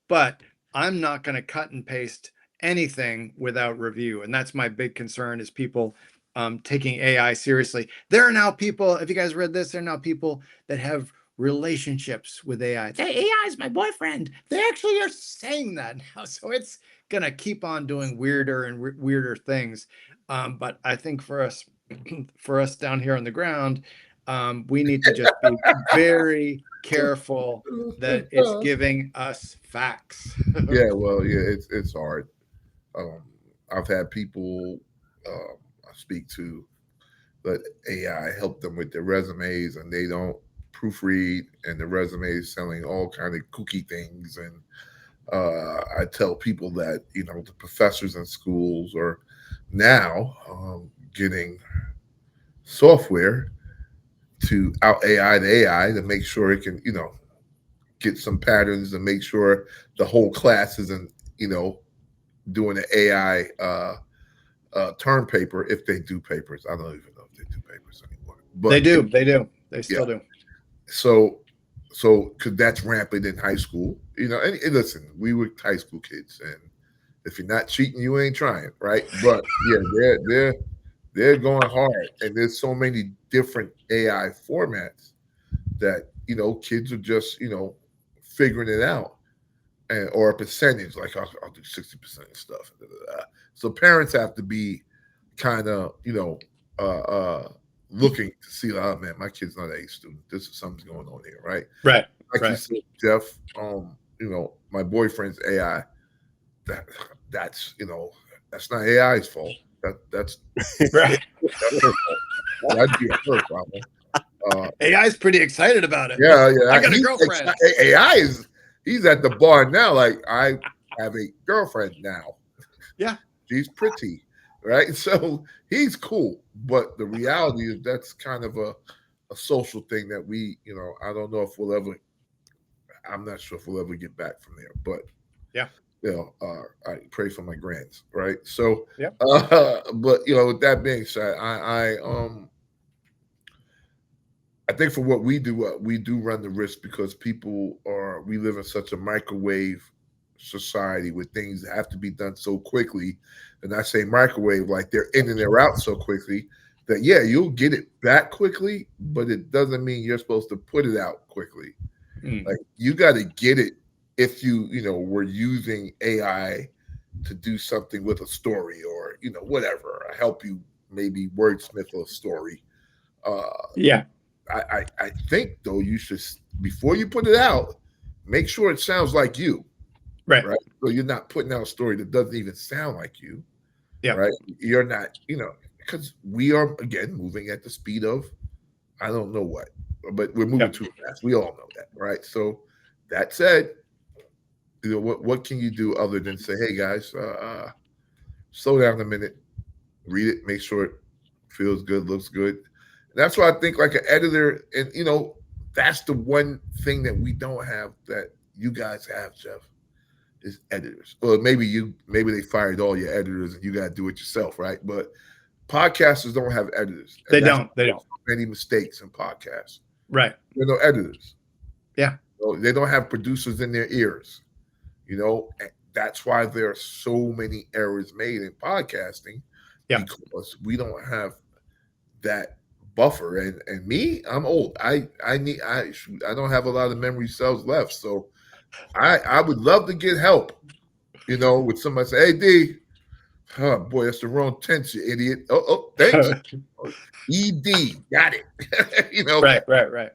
but I'm not going to cut and paste anything without review. And that's my big concern, is people taking AI seriously. There are now people, if you guys read this, there are now people that have relationships with AI. Hey, AI is my boyfriend. They actually are saying that now. So it's going to keep on doing weirder and weirder things. But I think for us down here on the ground, we need to just be very careful that it's giving us facts. Yeah, well, yeah, it's hard. I've had people I speak to let AI help them with their resumes, and they don't proofread, and the resumes selling all kind of kooky things. And I tell people that the professors in schools are now getting software to out AI the AI to make sure it can get some patterns and make sure the whole class isn't doing an AI term paper, if they do papers. I don't even know if they do papers anymore. But they do. They still do. So because that's rampant in high school, and listen, we were high school kids, and if you're not cheating, you ain't trying, right? But yeah, they're going hard, and there's so many different AI formats that kids are just figuring it out, or a percentage, like I'll do 60% of stuff. So parents have to be kind of looking to see, oh man, my kid's not an A student. This is something's going on here, right? Right. Like right. you said, Jeff, my boyfriend's AI. That's not AI's fault. That's right. That's her fault. That'd be her problem. AI is pretty excited about it. Yeah. I got a girlfriend. AI he's at the bar now. Like, I have a girlfriend now. Yeah. She's pretty, right? So he's cool. But the reality is that's kind of a social thing that we, I don't know if I'm not sure if we'll ever get back from there. But yeah. I pray for my grands, right? So, yeah. But with that being said, I think for what we do run the risk, because we live in such a microwave society where things have to be done so quickly. And I say microwave like they're in and they're out so quickly that, yeah, you'll get it back quickly, but it doesn't mean you're supposed to put it out quickly. Like, you got to get it. If you were using AI to do something with a story, or whatever, help you maybe wordsmith a story. Yeah. I think though you should, before you put it out, make sure it sounds like you. Right. So you're not putting out a story that doesn't even sound like you. Yeah. Right. You're not, because we are again moving at the speed of I don't know what, but we're moving too fast. We all know that, right? So That said, what can you do other than say, hey guys, slow down a minute, read it, make sure it feels good, looks good. And that's why I think like an editor, and that's the one thing that we don't have that you guys have, Jeff, is editors. Well, maybe they fired all your editors and you got to do it yourself, right? But podcasters don't have editors. They don't. Many mistakes in podcasts. Right. There are no editors. Yeah. So they don't have producers in their ears. And that's why there are so many errors made in podcasting. Yeah. Because we don't have that buffer. And me, I'm old. I don't have a lot of memory cells left. So I would love to get help. With somebody say, hey D, oh boy, that's the wrong tense, you idiot. Oh, thanks. ED, got it. Right.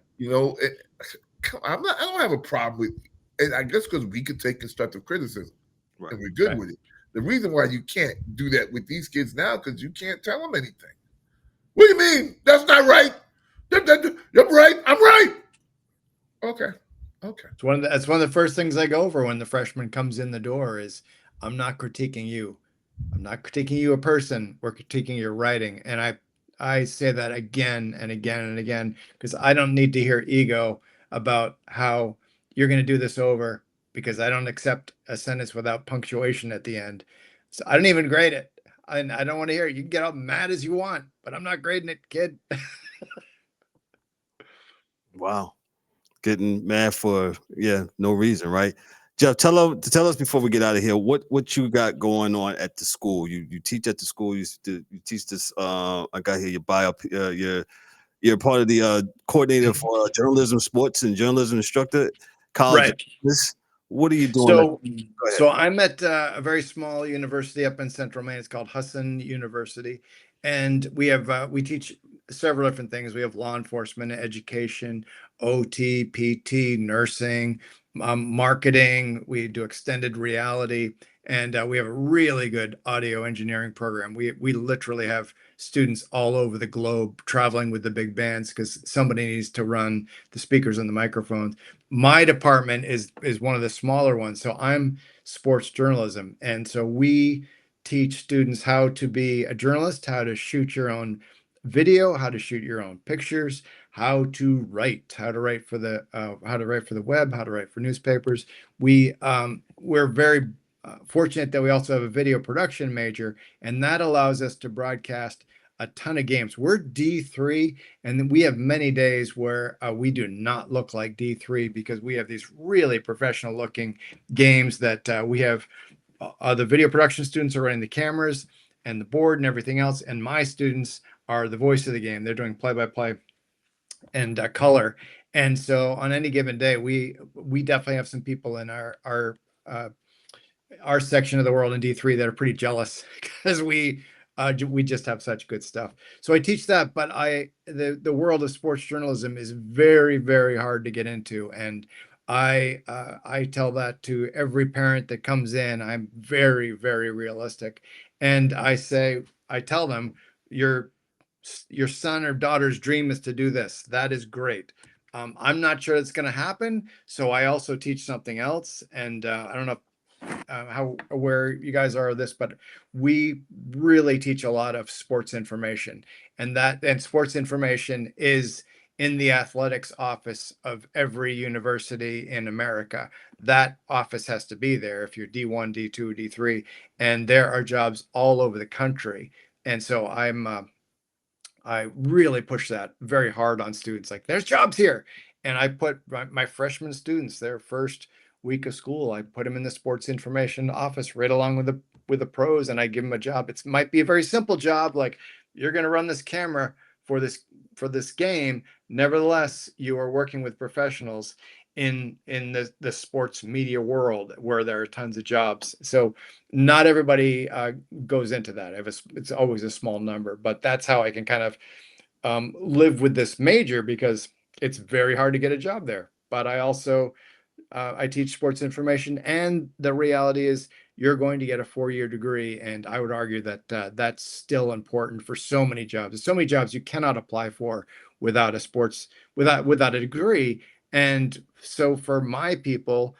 I don't have a problem with, and I guess because we could take constructive criticism, right, and we're good with it. The reason why you can't do that with these kids now, because you can't tell them anything. What do you mean? That's not right. You're right. I'm right. Okay. It's one of the first things I go over when the freshman comes in the door is, I'm not critiquing you. I'm not critiquing you a person. We're critiquing your writing. And I say that again and again and again, because I don't need to hear ego about how you're going to do this over, because I don't accept a sentence without punctuation at the end. So I don't even grade it. I don't want to hear it. You can get all mad as you want, but I'm not grading it, kid. Wow. Getting mad for no reason, right? Jeff, tell us before we get out of here what you got going on at the school. You teach at the school. You teach this. I got here your bio. You're part of the coordinator for journalism, sports, and journalism instructor. College. Right. What are you doing? So I'm at a very small university up in Central Maine. It's called Husson University, and we teach several different things. We have law enforcement, education, OT, PT, nursing, marketing. We do extended reality, and we have a really good audio engineering program. We literally have students all over the globe traveling with the big bands because somebody needs to run the speakers and the microphones. My department is one of the smaller ones, so I'm sports journalism, and so we teach students how to be a journalist, how to shoot your own video, how to shoot your own pictures, how to write for the web, how to write for newspapers. We're very fortunate that we also have a video production major, and that allows us to broadcast a ton of games. We're D3, and then we have many days where we do not look like D3 because we have these really professional looking games that we have. The video production students are running the cameras and the board and everything else, and my students are the voice of the game. They're doing play-by-play and color. And so on any given day, we definitely have some people in our section of the world in D3 that are pretty jealous because we just have such good stuff. So I teach that, but the world of sports journalism is very, very hard to get into. And I tell that to every parent that comes in. I'm very, very realistic. And I tell them, your son or daughter's dream is to do this. That is great. I'm not sure it's going to happen. So I also teach something else. And I don't know how aware you guys are of this, but we really teach a lot of sports information, and sports information is in the athletics office of every university in America. That office has to be there if you're D1, D2, D3, and there are jobs all over the country. And so I really push that very hard on students. Like, there's jobs here. And I put my freshman students, their first week of school, I put them in the sports information office right along with the pros, and I give them a job. It might be a very simple job, like, you're going to run this camera for this game. Nevertheless, you are working with professionals in the sports media world where there are tons of jobs. So not everybody goes into that. It's always a small number, but that's how I can kind of live with this major, because it's very hard to get a job there. But I also I teach sports information, and the reality is you're going to get a 4-year degree, and I would argue that that's still important for so many jobs. There's so many jobs you cannot apply for without a degree, And so for my people,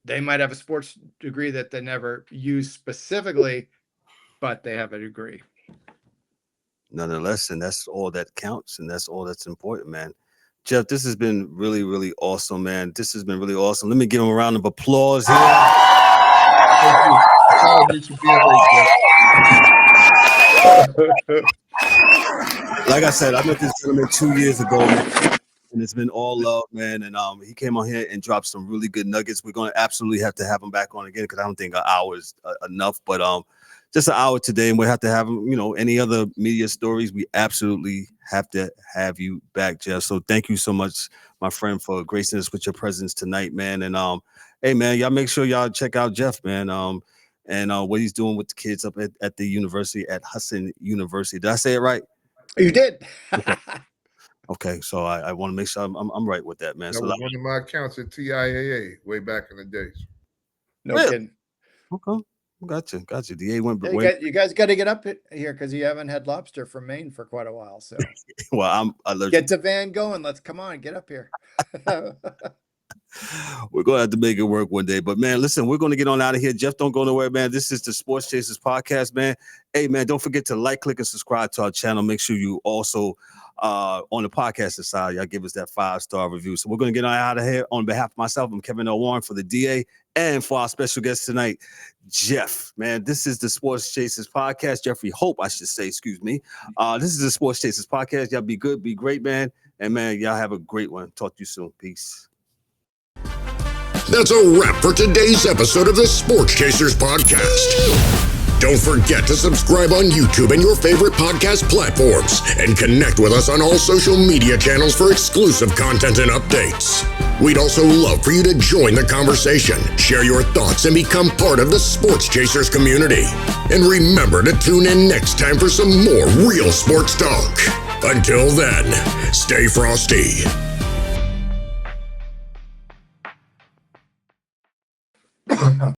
they might have a sports degree that they never use specifically, but they have a degree. Nonetheless, and that's all that counts, and that's all that's important, man. Jeff, this has been really, really awesome, man. This has been really awesome. Let me give him a round of applause here. Thank you. Oh, you should be Like I said, I met this gentleman 2 years ago, man, and it's been all love, man. And he came on here and dropped some really good nuggets. We're going to absolutely have to have him back on again because I don't think an hour is enough, but just an hour today, and we'll have to have him. You know, any other media stories, we absolutely have to have you back, Jeff. So thank you so much, my friend, for gracing us with your presence tonight, man. And hey, man, y'all make sure y'all check out Jeff, man. And what he's doing with the kids up at the university at Husson University. Did I say it right? You did. Okay, so I want to make sure I'm right with that, man. That So was one of my accounts at TIAA way back in the days. No Really? kidding. okay, gotcha. DA went. Yeah, you guys got to get up here because you haven't had lobster from Maine for quite a while. So Well, I'm allergic. get the van going. Let's come on, get up here. We're gonna have to make it work one day. But man, listen, we're gonna get on out of here. Jeff, don't go nowhere, man. This is the Sports Chasers podcast, man. Hey, man, don't forget to like, click, and subscribe to our channel. Make sure you also on the podcast side, y'all give us that 5-star review. So we're gonna get on out of here. On behalf of myself, I'm Kevin L. Warren for the DA, and for our special guest tonight, Jeff. Man, this is the Sports Chasers podcast. Jeffrey Hope, I should say. Excuse me. This is the Sports Chasers podcast. Y'all be good, be great, man. And man, y'all have a great one. Talk to you soon. Peace. That's a wrap for today's episode of the Sports Chasers podcast. Don't forget to subscribe on YouTube and your favorite podcast platforms, and connect with us on all social media channels for exclusive content and updates. We'd also love for you to join the conversation, share your thoughts, and become part of the Sports Chasers community. And remember to tune in next time for some more real sports talk. Until then, stay frosty.